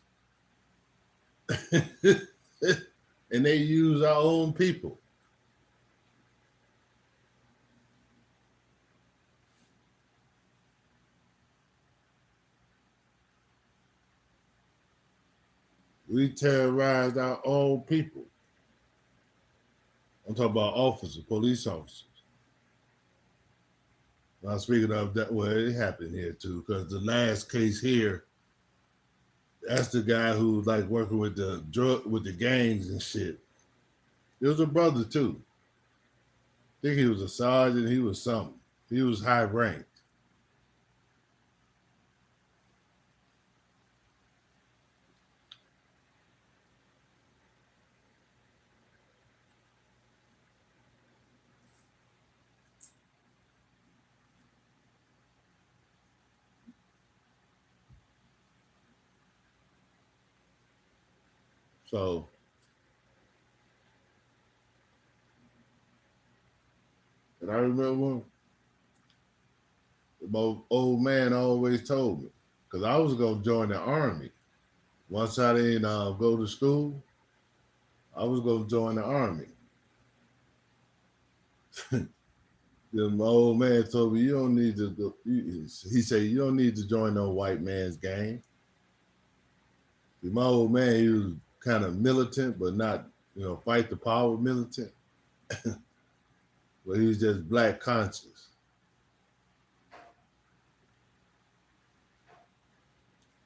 And they use our own people. We terrorized our own people. I'm talking about officers, police officers. Now speaking of that, well, it happened here too, because the last case here, that's the guy who's like working with the gangs and shit. It was a brother too. I think he was a sergeant. He was something. He was high ranked. So, and I remember my old man always told me, because I was going to join the Army. Once I didn't go to school, I was going to join the Army. Then my old man told me, you don't need to go. He said, you don't need to join no white man's gang. My old man, he was kind of militant, but not, fight the power militant. But he was just black conscious.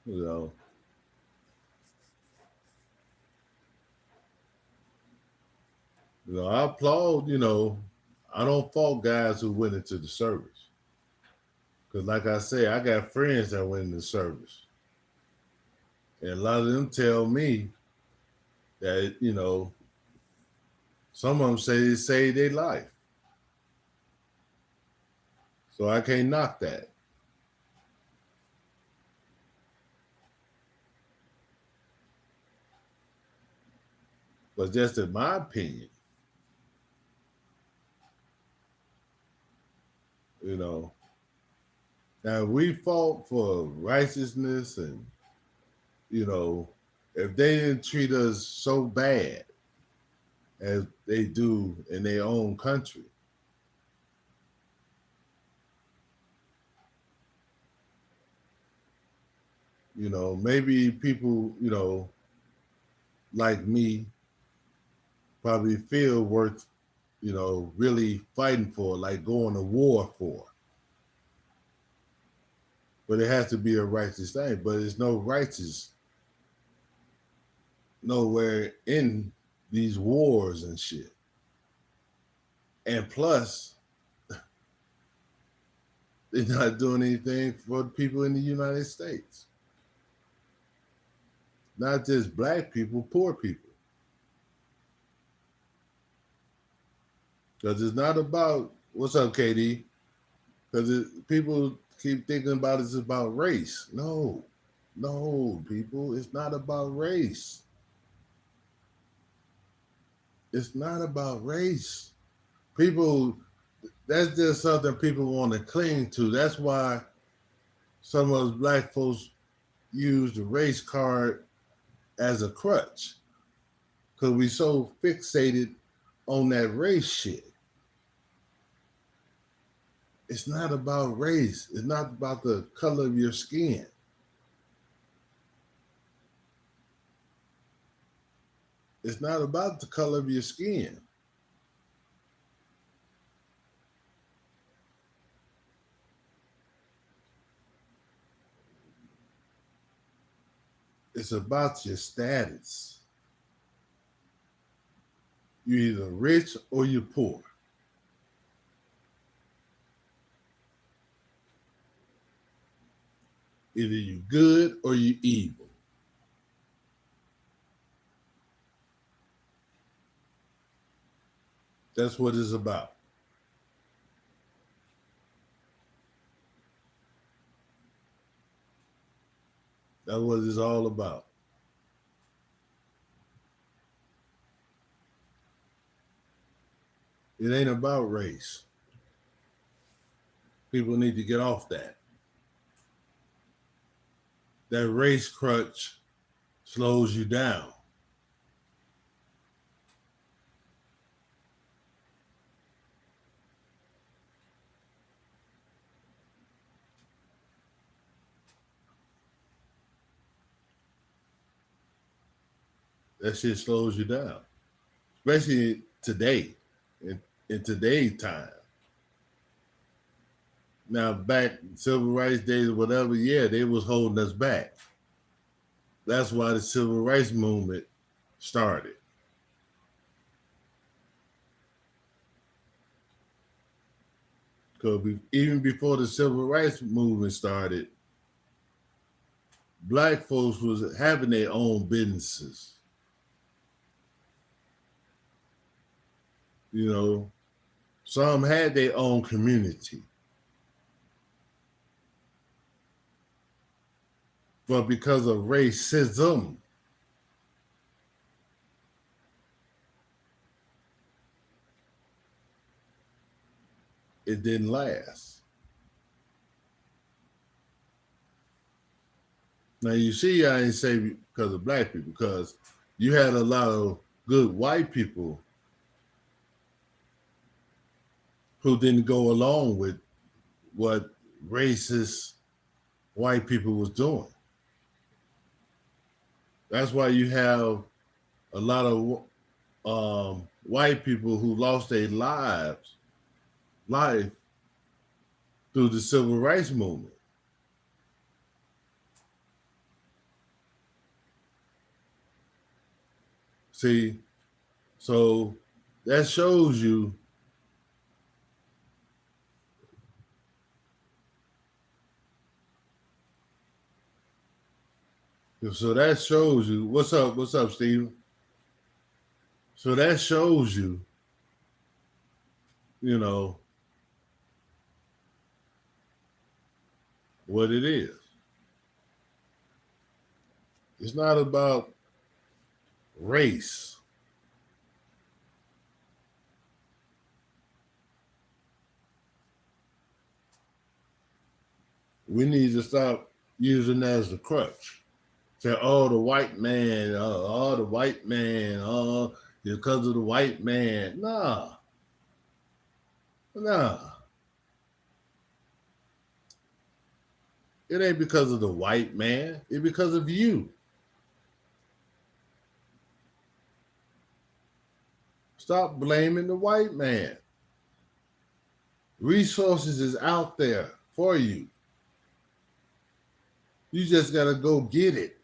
You know. I applaud, I don't fault guys who went into the service. Because like I say, I got friends that went into the service. And a lot of them tell me that, some of them say it saved their life. So I can't knock that. But just in my opinion, now we fought for righteousness and, if they didn't treat us so bad as they do in their own country, maybe people, like me probably feel worth, really fighting for, like going to war for. But it has to be a righteous thing. But there's no righteous nowhere in these wars and shit. And plus, they're not doing anything for the people in the United States. Not just black people, poor people. Because it's not about, what's up, KD? Because people keep thinking about it's about race. No, people, it's not about race. It's not about race. People, that's just something people want to cling to. That's why some of us black folks use the race card as a crutch. Because we so fixated on that race shit. It's not about race. It's not about the color of your skin. It's not about the color of your skin. It's about your status. You're either rich or you're poor. Either you're good or you're evil. That's what it's about. That's what it's all about. It ain't about race. People need to get off that. That race crutch slows you down. That shit slows you down, especially today, in today's time. Now, back civil rights days or whatever, yeah, they was holding us back. That's why the civil rights movement started. Because even before the civil rights movement started, black folks was having their own businesses. Some had their own community. But because of racism, it didn't last. Now you see, I didn't say because of black people, because you had a lot of good white people who didn't go along with what racist white people was doing. That's why you have a lot of white people who lost their life through the civil rights movement. See, so that shows you what's up, Steve? So that shows you, what it is. It's not about race. We need to stop using that as a crutch. Say, oh, the white man, because of the white man. Nah. It ain't because of the white man. It's because of you. Stop blaming the white man. Resources is out there for you. You just got to go get it.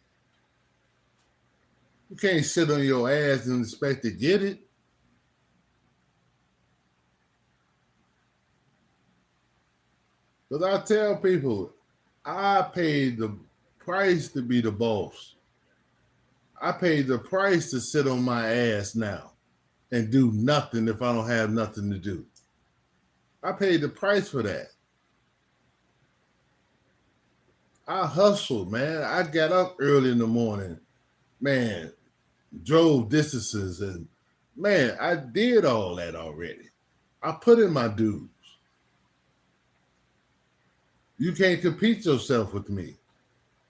You can't sit on your ass and expect to get it. Because I tell people, I paid the price to be the boss. I paid the price to sit on my ass now and do nothing if I don't have nothing to do. I paid the price for that. I hustled, man. I got up early in the morning, man, drove distances, and man, I did all that already. I put in my dues. You can't compete yourself with me.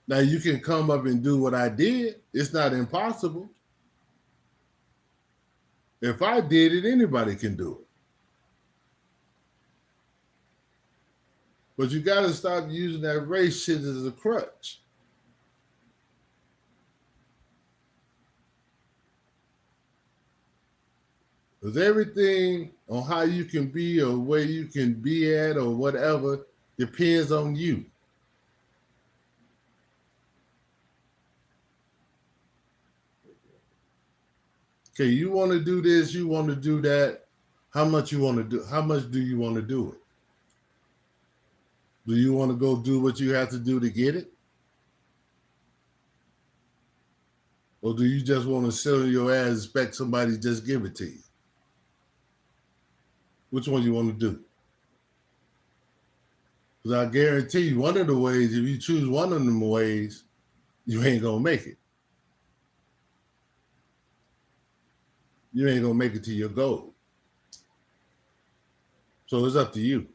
Now you can come up and do what I did. It's not impossible. If I did it, anybody can do it. But you got to stop using that race shit as a crutch. Because everything on how you can be or where you can be at or whatever depends on you. Okay, you want to do this, you want to do that. How much you want to do? How much do you want to do it? Do you want to go do what you have to do to get it? Or do you just want to sit on your ass and expect somebody to just give it to you? Which one you want to do? Because I guarantee you, one of the ways, if you choose one of them ways, you ain't going to make it. You ain't going to make it to your goal. So it's up to you.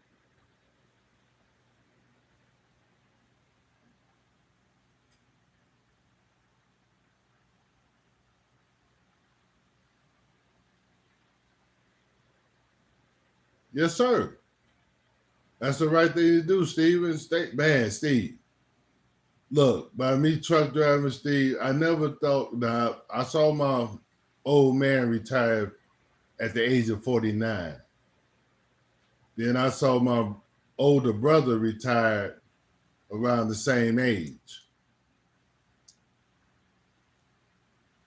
Yes, sir. That's the right thing to do, Steven. Man, Steve. Look, by me truck driving, Steve, I never thought. Now, I saw my old man retire at the age of 49. Then I saw my older brother retired around the same age.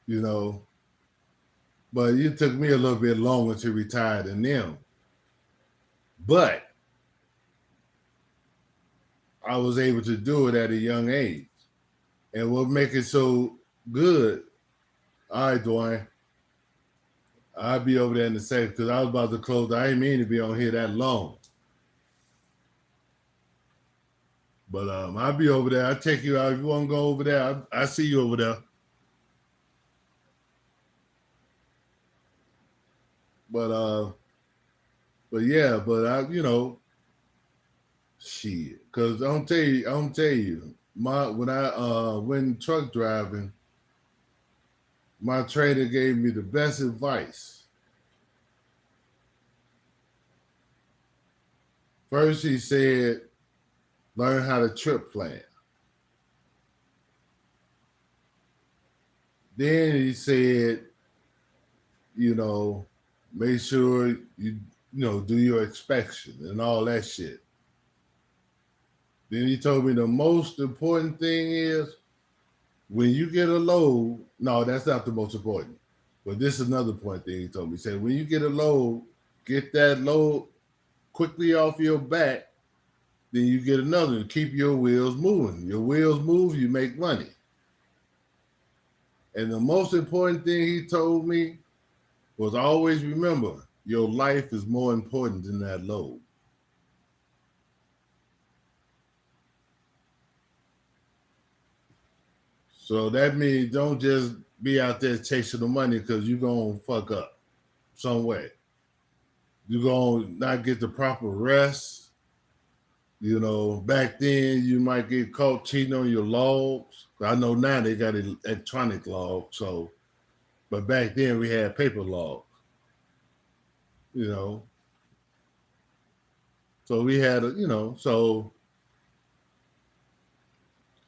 You know, but it took me a little bit longer to retire than them. But I was able to do it at a young age. And what makes it so good, all right, Dwayne, I'll be over there in a second because I was about to close. I ain't mean to be on here that long. But I'll be over there. I'll take you out. If you want to go over there, I see you over there. But yeah, but I, you know, shit. Cause I'm tell you, when I went truck driving, my trainer gave me the best advice. First, he said, learn how to trip plan. Then he said, you know, make sure you do your inspection and all that shit. Then he told me the most important thing is when you get a load, no, that's not the most important. But this is another point thing he told me. He said, when you get a load, get that load quickly off your back, then you get another and keep your wheels moving. Your wheels move, you make money. And the most important thing he told me was always remember, your life is more important than that load. So that means don't just be out there chasing the money because you're going to fuck up some way. You're going to not get the proper rest. You know, back then you might get caught cheating on your logs. I know now they got electronic logs, so, but back then we had paper logs. You know, so we had, so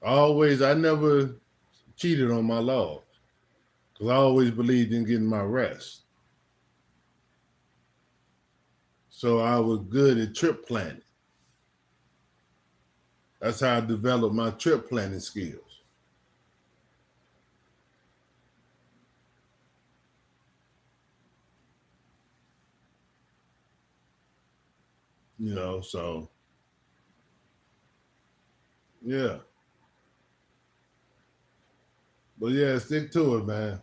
I never cheated on my logs because I always believed in getting my rest. So I was good at trip planning. That's how I developed my trip planning skills. You know, so yeah. But yeah, stick to it, man.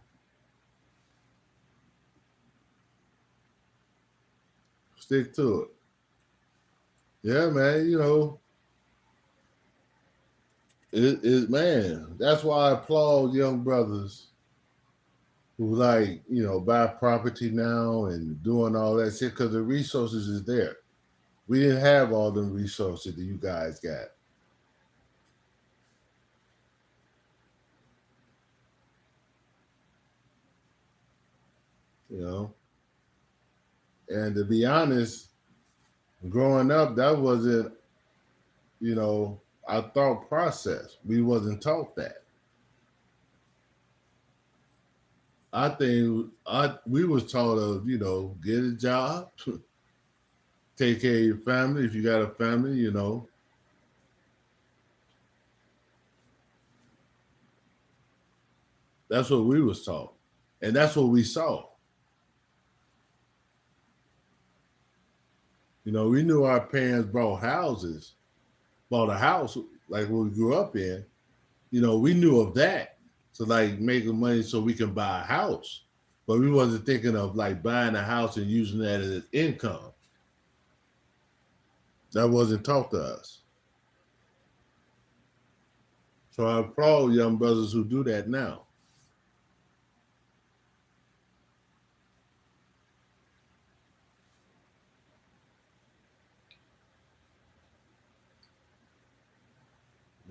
Stick to it. Yeah, man, you know, man, that's why I applaud young brothers who like, you know, buy property now and doing all that shit because the resources is there. We didn't have all them resources that you guys got. You know, and to be honest, growing up, that wasn't, you know, our thought process. We wasn't taught that. I think we was taught of, you know, get a job, take care of your family. If you got a family, you know, that's what we was taught. And that's what we saw. You know, we knew our parents bought a house like what we grew up in. You know, we knew of that. So like making money so we can buy a house. But we wasn't thinking of like buying a house and using that as income. That wasn't taught to us. So I applaud young brothers who do that now.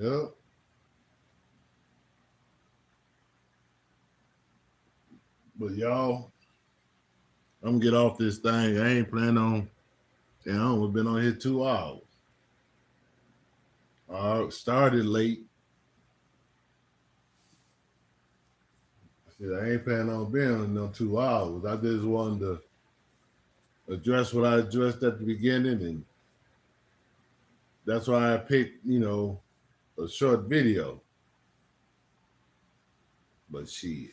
Yeah. But y'all, I'm gonna get off this thing. I ain't planning on, you know, we've been on here 2 hours. I started late. I ain't planning on being on no 2 hours. I just wanted to address what I addressed at the beginning, and that's why I picked, you know, a short video. But shit,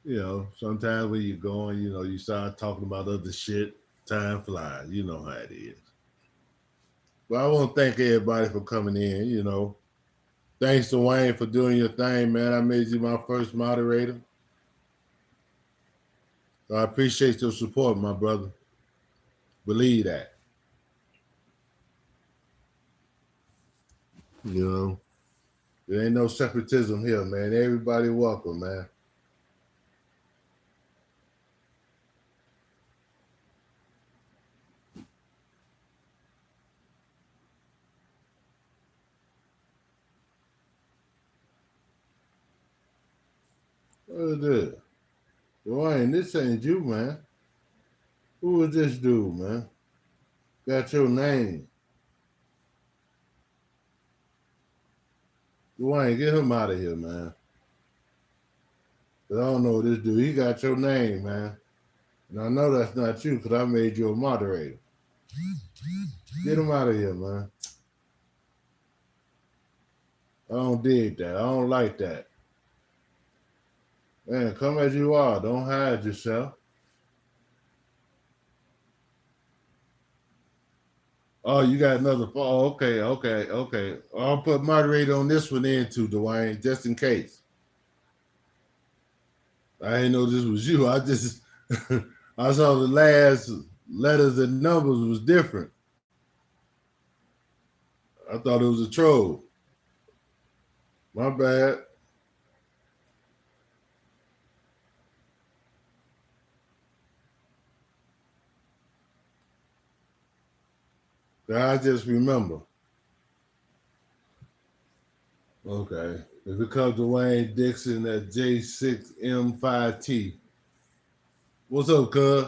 you know, sometimes when you're going, you know, you start talking about other shit, time flies. You know how it is. But I want to thank everybody for coming in, you know. Thanks to Wayne for doing your thing, man. I made you my first moderator. So I appreciate your support, my brother. Believe that. You know, there ain't no separatism here, man. Everybody welcome, man. What is this? Wayne, this ain't you, man. Who is this dude, man? Got your name. Dwayne, get him out of here, man. I don't know this dude. He got your name, man. And I know that's not you because I made you a moderator. Get him out of here, man. I don't dig that. I don't like that. Man, come as you are. Don't hide yourself. Oh, you got another phone. Oh, okay. I'll put moderator on this one in too, Dwayne, just in case. I didn't know this was you. I just I saw the last letters and numbers was different. I thought it was a troll. My bad. I just remember. Okay. If it comes to Wayne Dixon at J6M5T. What's up, cuz?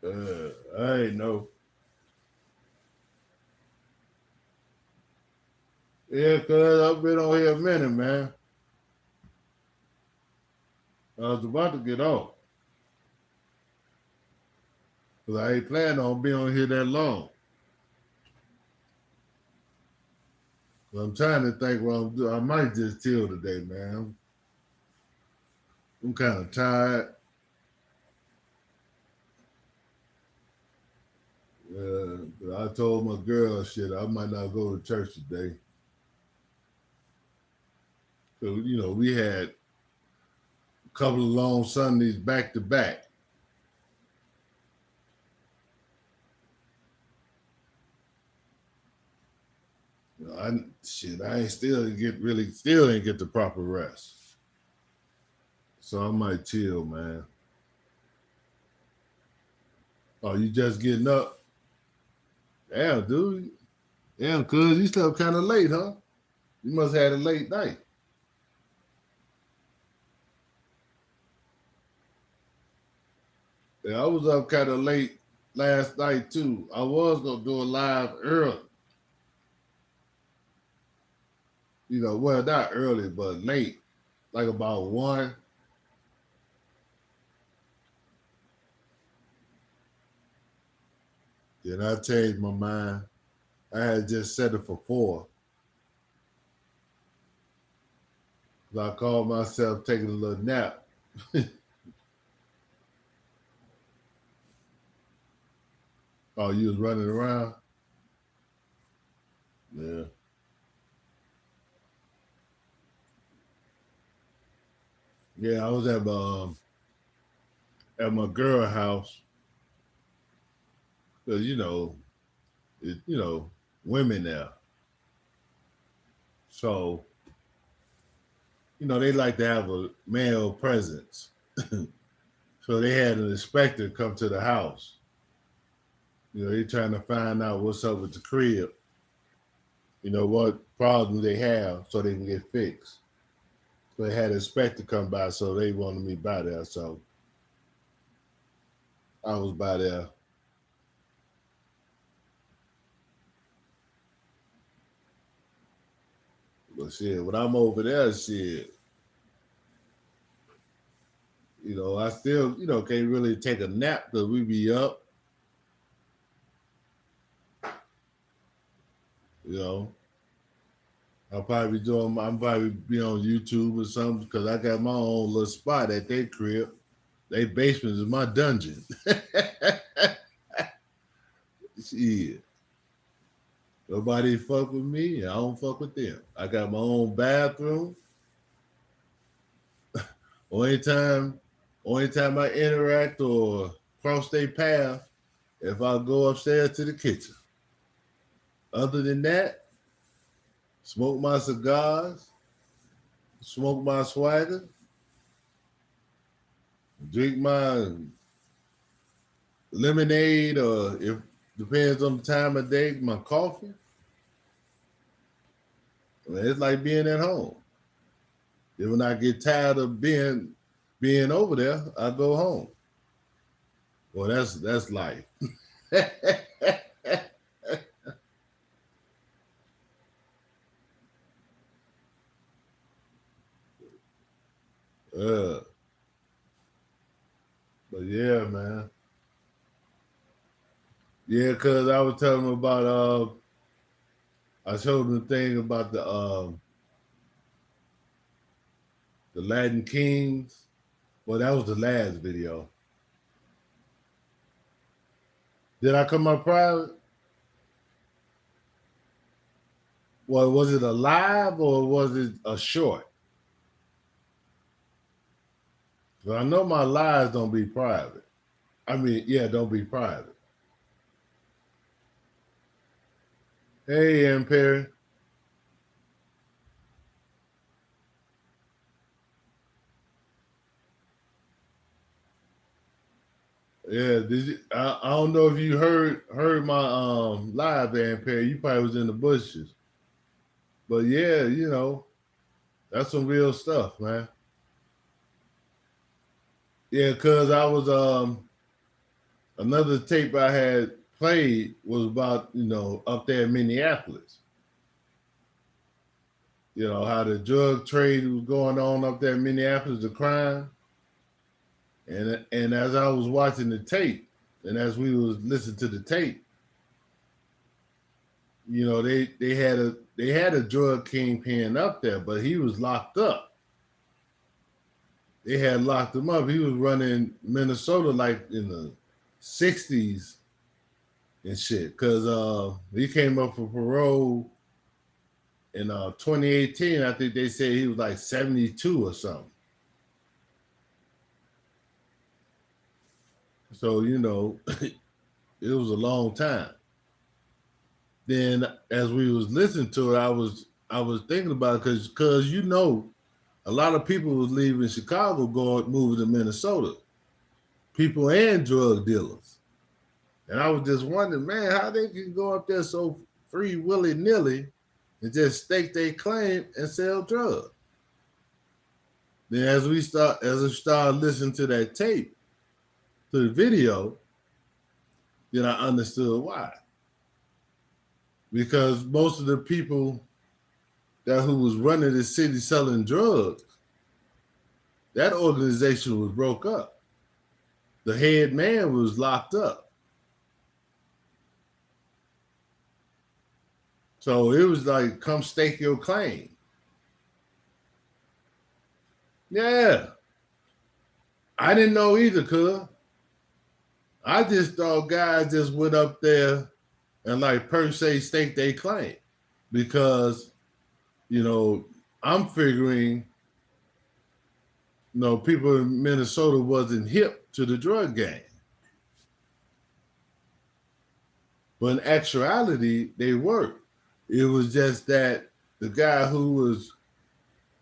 I ain't know. Yeah, cuz I've been on here a minute, man. I was about to get off. Cause I ain't planning on being on here that long. I'm trying to think what I'm doing. I might just chill today, man. I'm kind of tired. But I told my girl shit, I might not go to church today. So, we had a couple of long Sundays back to back. I still didn't get the proper rest. So I might chill, man. Oh, you just getting up? Damn, dude. Damn, cuz you slept kind of late, huh? You must have had a late night. Yeah, I was up kind of late last night too. I was gonna do a live early. Well, not early, but late, like about 1. Then I changed my mind. I had just set it for 4. So I called myself taking a little nap. Oh, you was running around? Yeah. Yeah, I was at my girl house. Cause women there. So, they like to have a male presence. So they had an inspector come to the house. They trying to find out what's up with the crib. What problem they have so they can get fixed. So they had an inspector come by, so they wanted me by there. So I was by there. But shit, when I'm over there, shit, I still, can't really take a nap because we be up. I'm probably be on YouTube or something because I got my own little spot at their crib. Their basement is my dungeon. Shit. Nobody fuck with me, I don't fuck with them. I got my own bathroom. Only time I interact or cross their path if I go upstairs to the kitchen. Other than that, smoke my cigars, smoke my swagger, drink my lemonade, or if depends on the time of day, my coffee. It's like being at home. Then when I get tired of being over there, I go home. Well, that's life. But yeah, man. Yeah, cause I was telling him about I showed him the thing about the Latin Kings. Well, that was the last video. Did I come up private? Well, was it a live or was it a short? But I know my lives don't be private. I mean, yeah, don't be private. Hey, M. Perry. Yeah, I don't know if you heard my live there, M. Perry. You probably was in the bushes. But yeah, that's some real stuff, man. Yeah, cause I was another tape I had played was about, up there in Minneapolis. You know, how the drug trade was going on up there in Minneapolis, the crime. And as I was watching the tape, and as we was listening to the tape, you know, they had a drug kingpin up there, but he was locked up. They had locked him up. He was running Minnesota like in the 60s and shit. Cause he came up for parole in 2018. I think they said he was like 72 or something. So, you know, it was a long time. Then as we was listening to it, I was thinking about it because you know, a lot of people was leaving Chicago moving to Minnesota. People and drug dealers. And I was just wondering, man, how they can go up there so free willy-nilly and just stake their claim and sell drugs. Then as I started listening to that tape, to the video, then I understood why. Because most of the people who was running the city selling drugs, that organization was broke up. The head man was locked up. So it was like, come stake your claim. Yeah. I didn't know either, cuz. I just thought guys just went up there and like per se stake their claim. Because, you know, I'm figuring, you know, people in Minnesota wasn't hip to the drug game. But in actuality, they were. It was just that the guy who was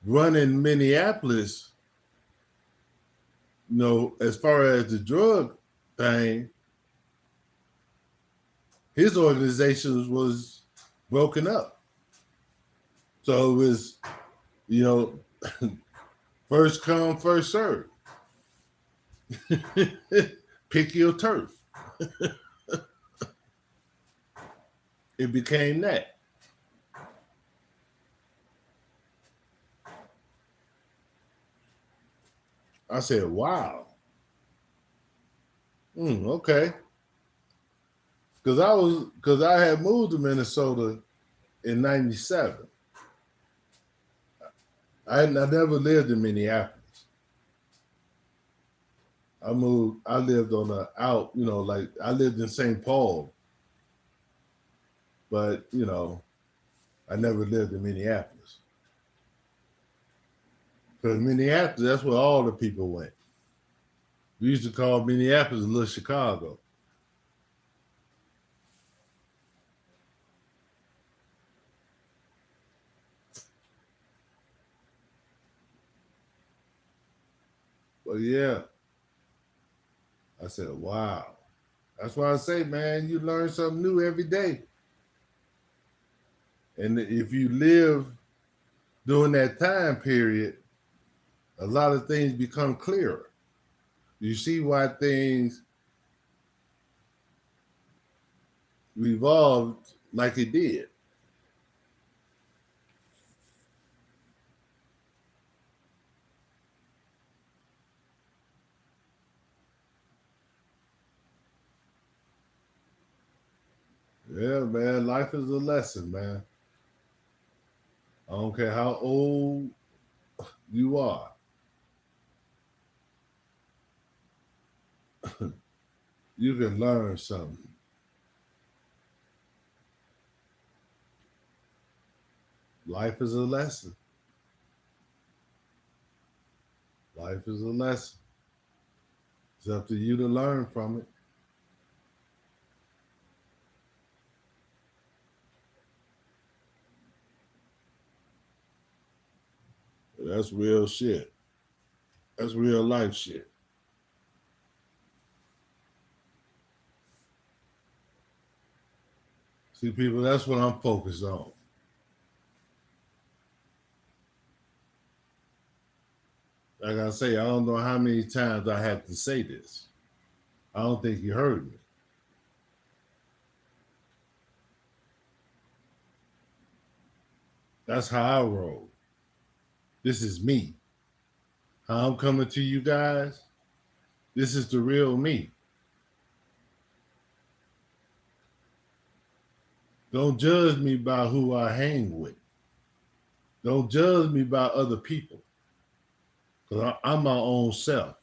running Minneapolis, you know, as far as the drug thing, his organization was broken up. So it was, you know, first come, first serve. Pick your turf. It became that. I said, wow. Okay. Because I had moved to Minnesota in 97. I never lived in Minneapolis. I lived on you know, like I lived in St. Paul. But, you know, I never lived in Minneapolis. Because Minneapolis, that's where all the people went. We used to call Minneapolis Little Chicago. But yeah, I said, wow. That's why I say, man, you learn something new every day. And if you live during that time period, a lot of things become clearer. You see why things revolved like it did. Yeah, man, life is a lesson, man. I don't care how old you are. You can learn something. Life is a lesson. Life is a lesson. It's up to you to learn from it. That's real shit. That's real life shit. See, people, that's what I'm focused on. Like I say, I don't know how many times I have to say this. I don't think you heard me. That's how I roll. This is me. How I'm coming to you guys. This is the real me. Don't judge me by who I hang with. Don't judge me by other people. Because I'm my own self.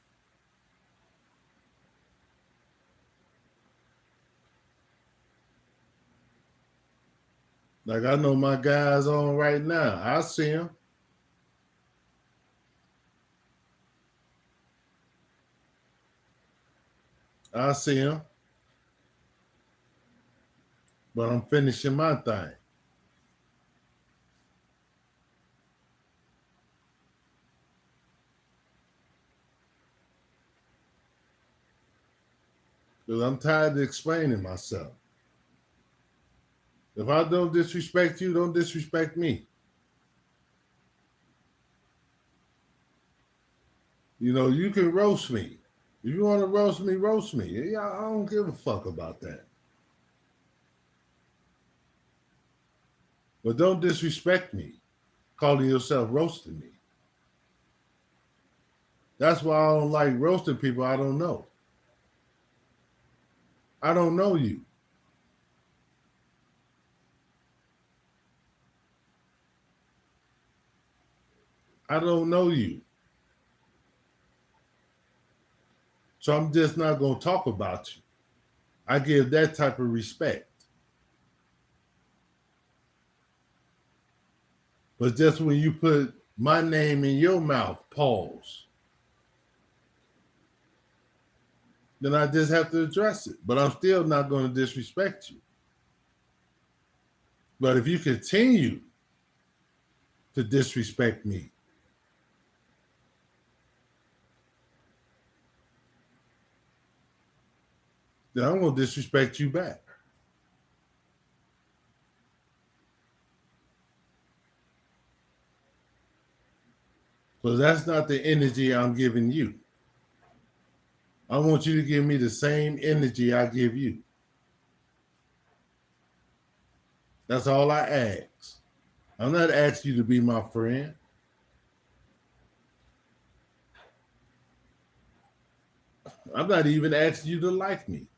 Like I know my guys on right now. I see them. I see them. But I'm finishing my thing. Because I'm tired of explaining myself. If I don't disrespect you, don't disrespect me. You know, you can roast me. If you want to roast me, roast me. Yeah, I don't give a fuck about that. But don't disrespect me, calling yourself roasting me. That's why I don't like roasting people I don't know. I don't know you. I don't know you. So I'm just not going to talk about you. I give that type of respect. But just when you put my name in your mouth, pause, then I just have to address it. But I'm still not going to disrespect you. But if you continue to disrespect me, then I'm going to disrespect you back. So that's not the energy I'm giving you. I want you to give me the same energy I give you. That's all I ask. I'm not asking you to be my friend. I'm not even asking you to like me.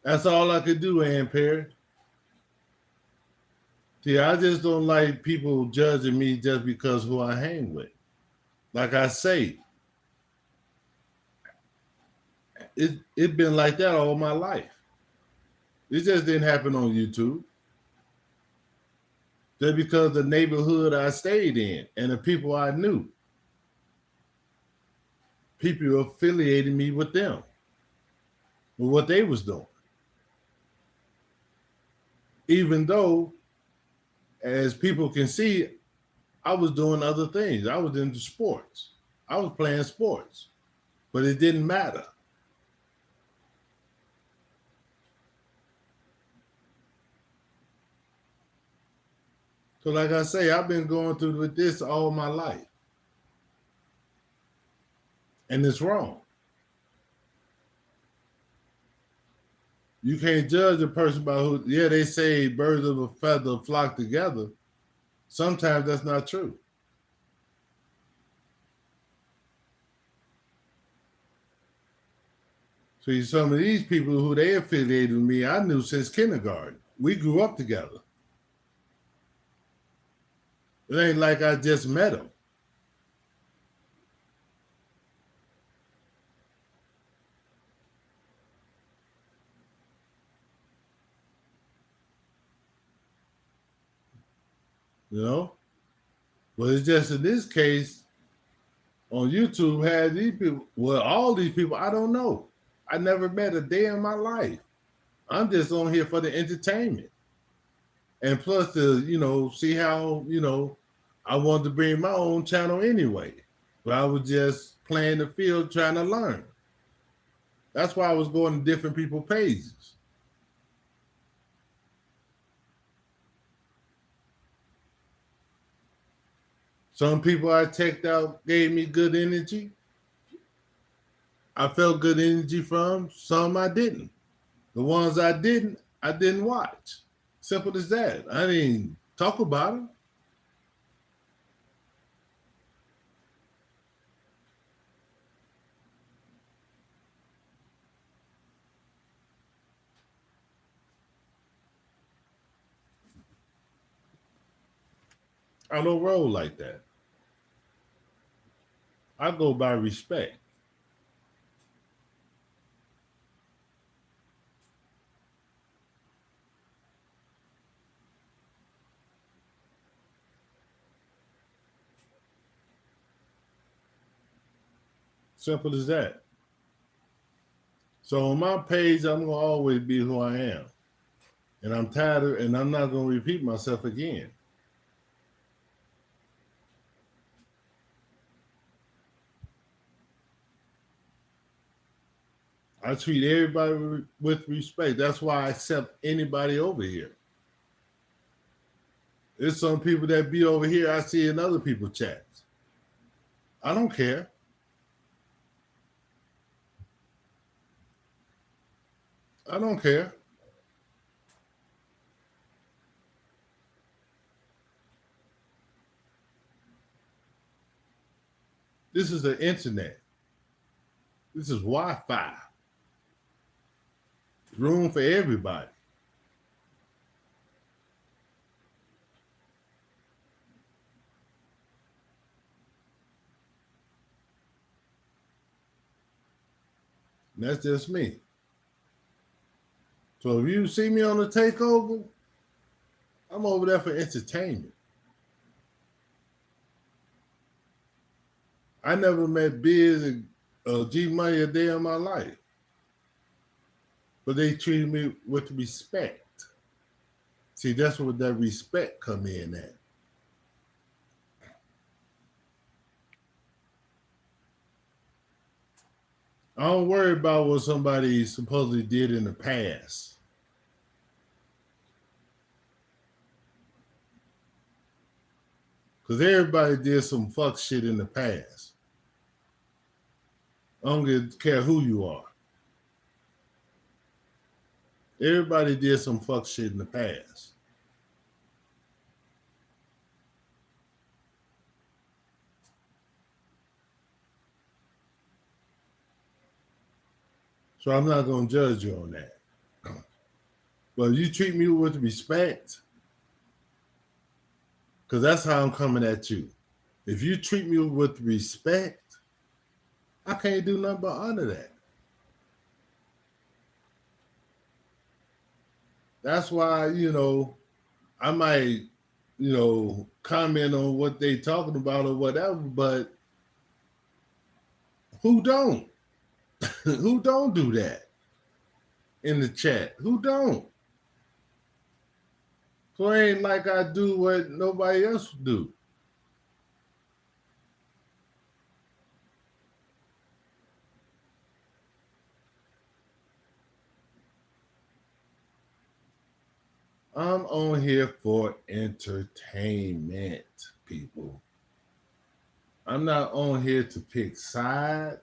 That's all I could do, Ann Perry. See, I just don't like people judging me just because who I hang with. Like I say, it been like that all my life. It just didn't happen on YouTube. Just because the neighborhood I stayed in and the people I knew, people affiliated me with them, with what they was doing. Even though, as people can see, I was doing other things. I was into sports. I was playing sports, but it didn't matter. So like I say, I've been going through with this all my life. And it's wrong. You can't judge a person by who, yeah, they say birds of a feather flock together. Sometimes that's not true. See, some of these people who they affiliated with me, I knew since kindergarten. We grew up together. It ain't like I just met them. You know? But it's just in this case, on YouTube, had these people, well, all these people, I don't know. I never met a day in my life. I'm just on here for the entertainment. And plus to, see how, I wanted to bring my own channel anyway. But I was just playing the field trying to learn. That's why I was going to different people's pages. Some people I checked out gave me good energy. I felt good energy from. Some I didn't. The ones I didn't watch. Simple as that. I didn't talk about them. I don't roll like that. I go by respect. Simple as that. So on my page, I'm gonna always be who I am. And I'm tired of, and I'm not gonna repeat myself again. I treat everybody with respect. That's why I accept anybody over here. There's some people that be over here I see in other people's chats. I don't care. I don't care. This is the internet. This is Wi-Fi. Room for everybody. And that's just me. So if you see me on the takeover, I'm over there for entertainment. I never met Biz and G Money a day in my life. But they treated me with respect. See, that's what that respect come in at. I don't worry about what somebody supposedly did in the past. Because everybody did some fuck shit in the past. I don't care who you are. Everybody did some fuck shit in the past. So I'm not going to judge you on that. But if you treat me with respect, because that's how I'm coming at you. If you treat me with respect, I can't do nothing but honor that. That's why, I might, comment on what they talking about or whatever, but who don't? Who don't do that in the chat? Who don't? So it ain't like I do what nobody else do. I'm on here for entertainment, people. I'm not on here to pick sides.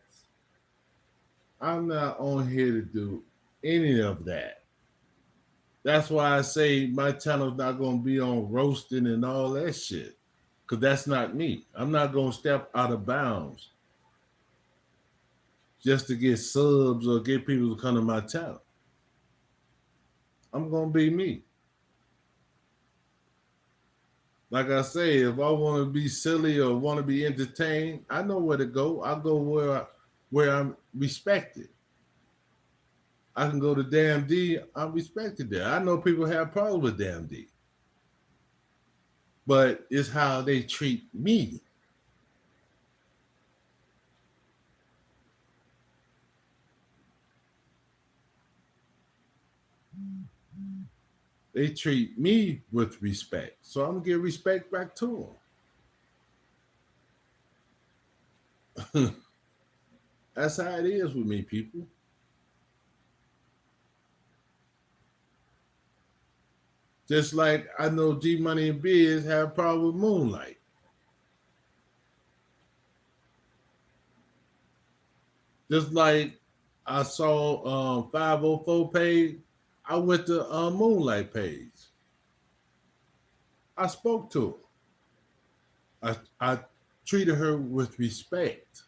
I'm not on here to do any of that. That's why I say my channel's not going to be on roasting and all that shit, because that's not me. I'm not going to step out of bounds just to get subs or get people to come to my channel. I'm going to be me. Like I say, if I want to be silly or want to be entertained, I know where to go. I go where I'm respected. I can go to Damn D, I'm respected there. I know people have problems with Damn D. But it's how they treat me. They treat me with respect. So I'm going to give respect back to them. That's how it is with me, people. Just like I know G Money and Biz have a problem with Moonlight. Just like I saw 504 page. I went to Moonlight page. I spoke to her. I treated her with respect.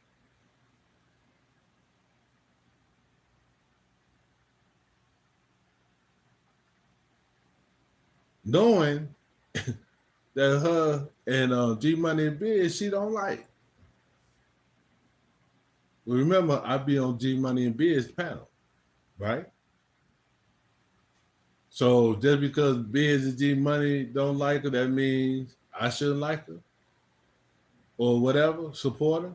Knowing that her and G Money and Biz, she don't like. Well, remember, I be on G Money and Biz panel, right? So just because Biz and G Money don't like her, that means I shouldn't like her or whatever, support her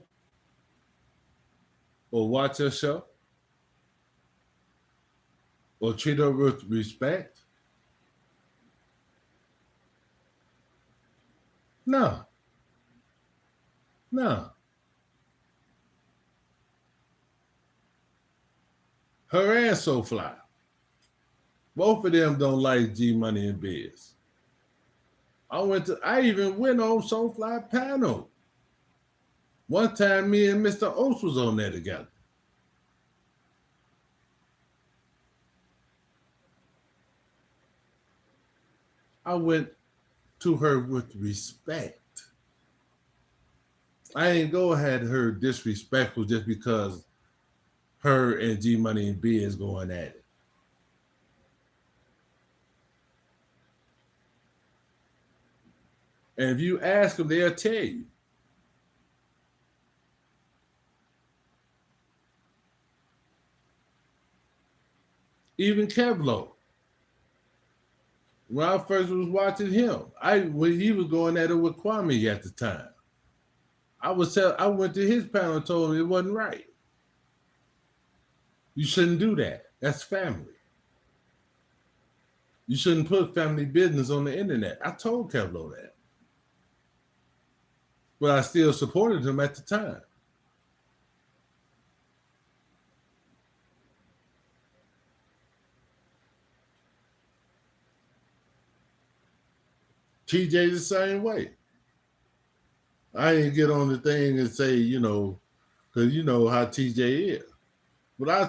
or watch her show or treat her with respect. No, no. Her and So Fly. Both of them don't like G Money and Biz. I even went on So Fly panel. One time me and Mr. Oates was on there together. I went to her with respect. I ain't go ahead her disrespectful just because her and G Money and Biz going at it. And if you ask them, they'll tell you. Even Kevlo. When I first was watching him, when he was going at it with Kwame at the time, I went to his panel and told him it wasn't right. You shouldn't do that. That's family. You shouldn't put family business on the internet. I told Kevlo that. But I still supported him at the time. TJ the same way. I didn't get on the thing and say, because you know how TJ is. But I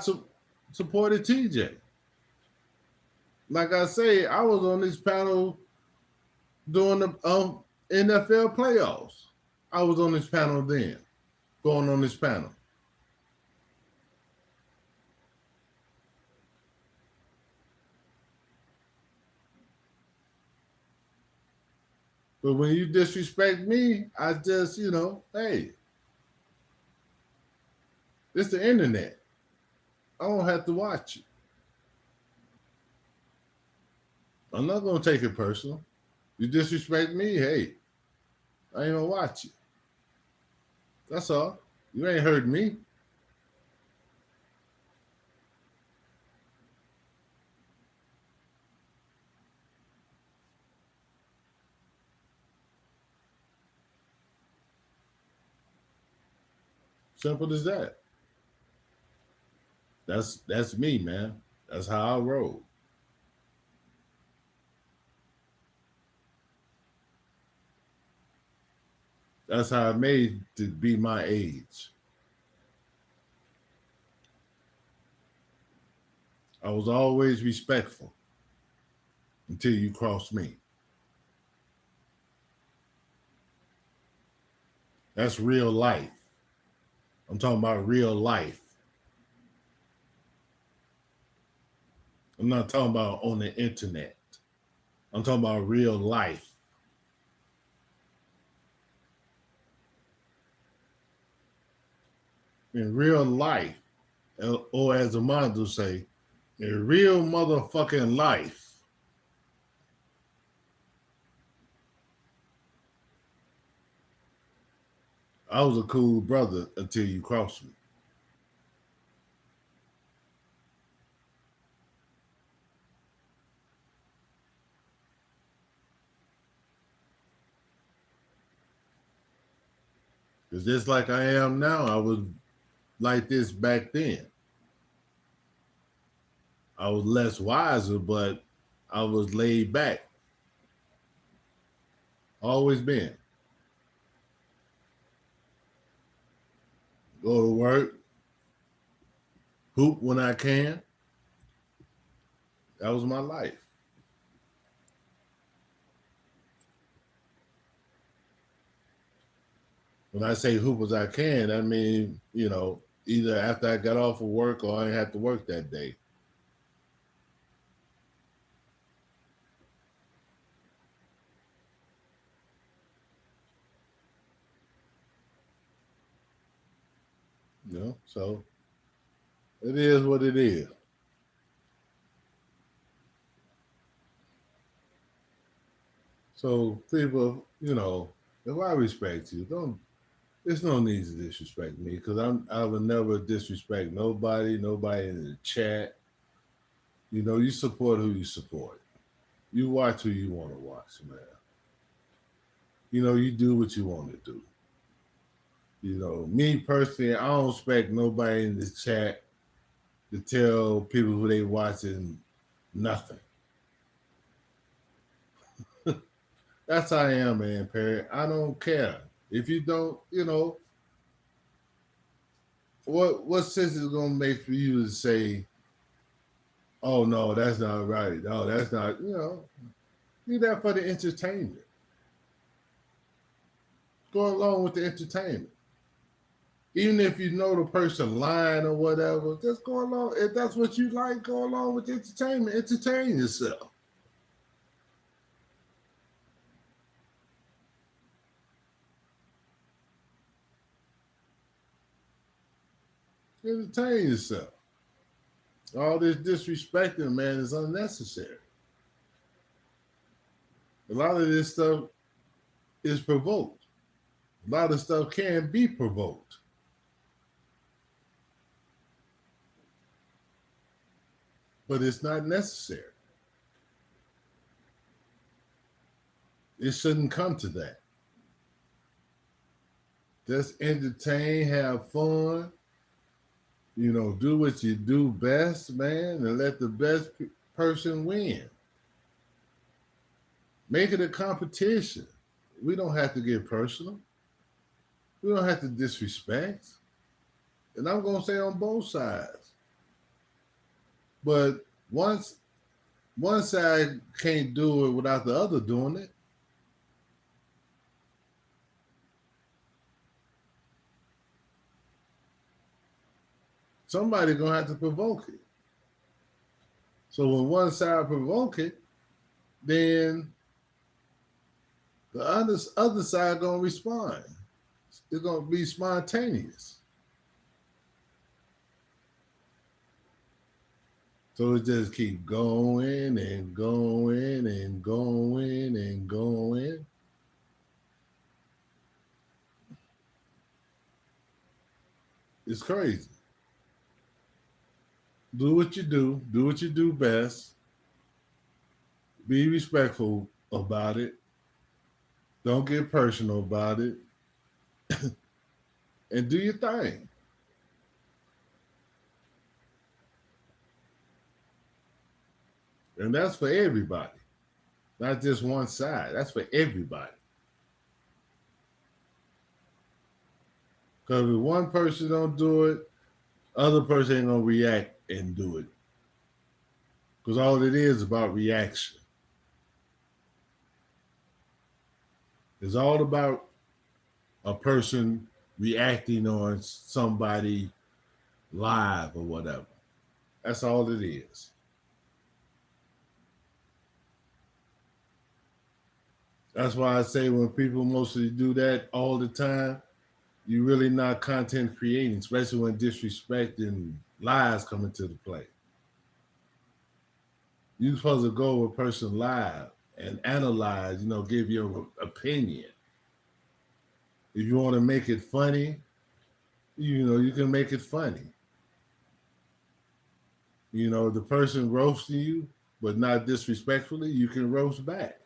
supported TJ. Like I say, I was on this panel during the NFL playoffs. I was on this panel then, going on this panel. But when you disrespect me, I just, hey, it's the internet. I don't have to watch it. I'm not going to take it personal. You disrespect me, hey, I ain't going to watch it. That's all. You ain't hurt me. Simple as that. That's me, man. That's how I roll. That's how I made to be my age. I was always respectful until you crossed me. That's real life. I'm talking about real life. I'm not talking about on the internet. I'm talking about real life. In real life, or as the model say, in real motherfucking life, I was a cool brother until you crossed me. Because just like I am now, I was like this back then. I was less wiser, but I was laid back. Always been. Go to work, Hoop when I can. That was my life. When I say hoop as I can, I mean, either after I got off of work or I didn't have to work that day. So it is what it is. So people, if I respect you, there's no need to disrespect me because I will never disrespect nobody in the chat. You support who you support. You watch who you want to watch, man. You do what you want to do. Me personally, I don't expect nobody in the chat to tell people who they watching nothing. That's how I am, man, Perry. I don't care. If you don't, what sense is it gonna make for you to say, oh no, that's not right. No, that's not, do that for the entertainment. Go along with the entertainment. Even if you know the person lying or whatever, just go along. If that's what you like, go along with the entertainment. Entertain yourself. Entertain yourself. All this disrespecting, man, is unnecessary. A lot of this stuff is provoked. A lot of stuff can be provoked. But it's not necessary. It shouldn't come to that. Just entertain, have fun, do what you do best, man, and let the best person win. Make it a competition. We don't have to get personal. We don't have to disrespect. And I'm going to say on both sides. But once one side can't do it without the other doing it, somebody's going to have to provoke it. So when one side provoke it, then the other side going to respond. It's going to be spontaneous. So it just keep going and going and going and going. It's crazy. Do what you do. Do what you do best. Be respectful about it. Don't get personal about it. And do your thing. And that's for everybody. Not just one side. That's for everybody. Because if one person don't do it, other person ain't going to react and do it. Because all it is about reaction. It's all about a person reacting on somebody live or whatever. That's all it is. That's why I say when people mostly do that all the time, you're really not content creating, especially when disrespect and lies come into the play. You're supposed to go with a person live and analyze, give your opinion. If you want to make it funny, you can make it funny. The person roasting you, but not disrespectfully, you can roast back.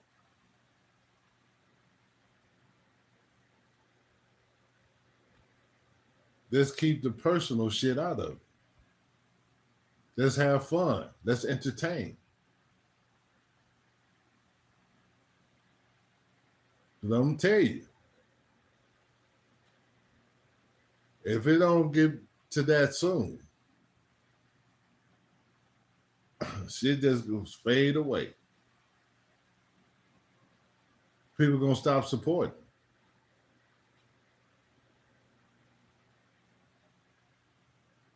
Let's keep the personal shit out of it. Let's have fun. Let's entertain. But I'm gonna tell you, if it don't get to that soon, shit just goes fade away. People gonna stop supporting.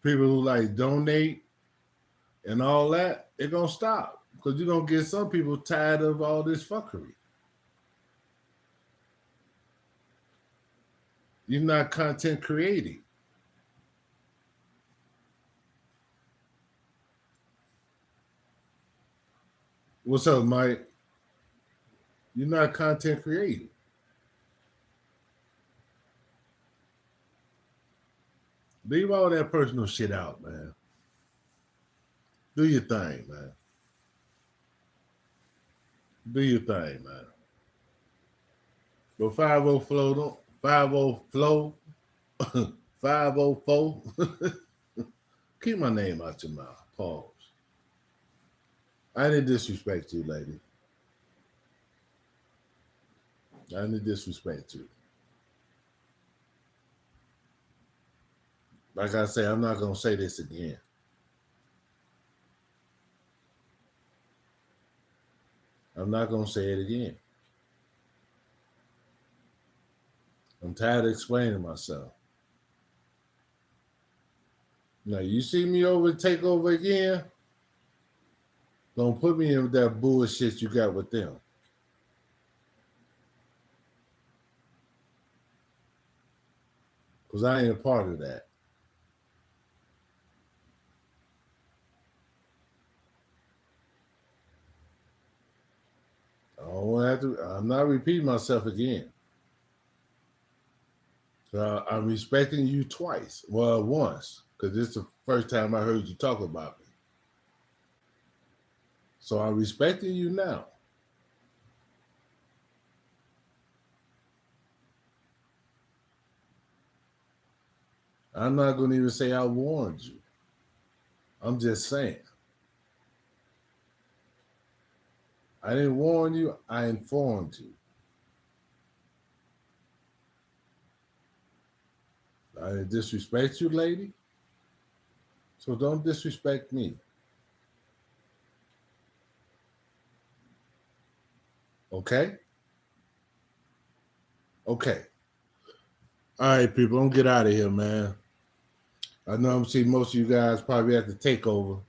People who like donate and all that, they're gonna stop because you're gonna get some people tired of all this fuckery. You're not content creating. What's up, Mike? You're not content creating. Leave all that personal shit out, man. Do your thing, man. Do your thing, man. But 50 flow, don't 50 flow, 504. Keep my name out your mouth. Pause. I didn't disrespect you, lady. I didn't disrespect you. Like I say, I'm not gonna say this again. I'm not gonna say it again. I'm tired of explaining myself. Now you see me take over again. Don't put me in that bullshit you got with them. Because I ain't a part of that. I don't want to have to. I'm not repeating myself again. So I'm respecting you twice. Well, once, because this is the first time I heard you talk about me. So I'm respecting you now. I'm not going to even say I warned you. I'm just saying. I didn't warn you. I informed you. I didn't disrespect you, lady. So don't disrespect me. Okay? Okay. All right, people, I'm gonna get out of here, man. I know I'm seeing most of you guys probably have to take over.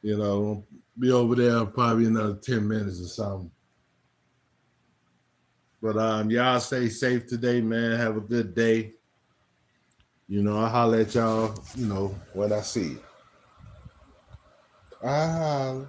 You know, be over there probably another 10 minutes or something. But y'all stay safe today, man. Have a good day. You know, I'll holler at y'all, when I see you. I'll holler.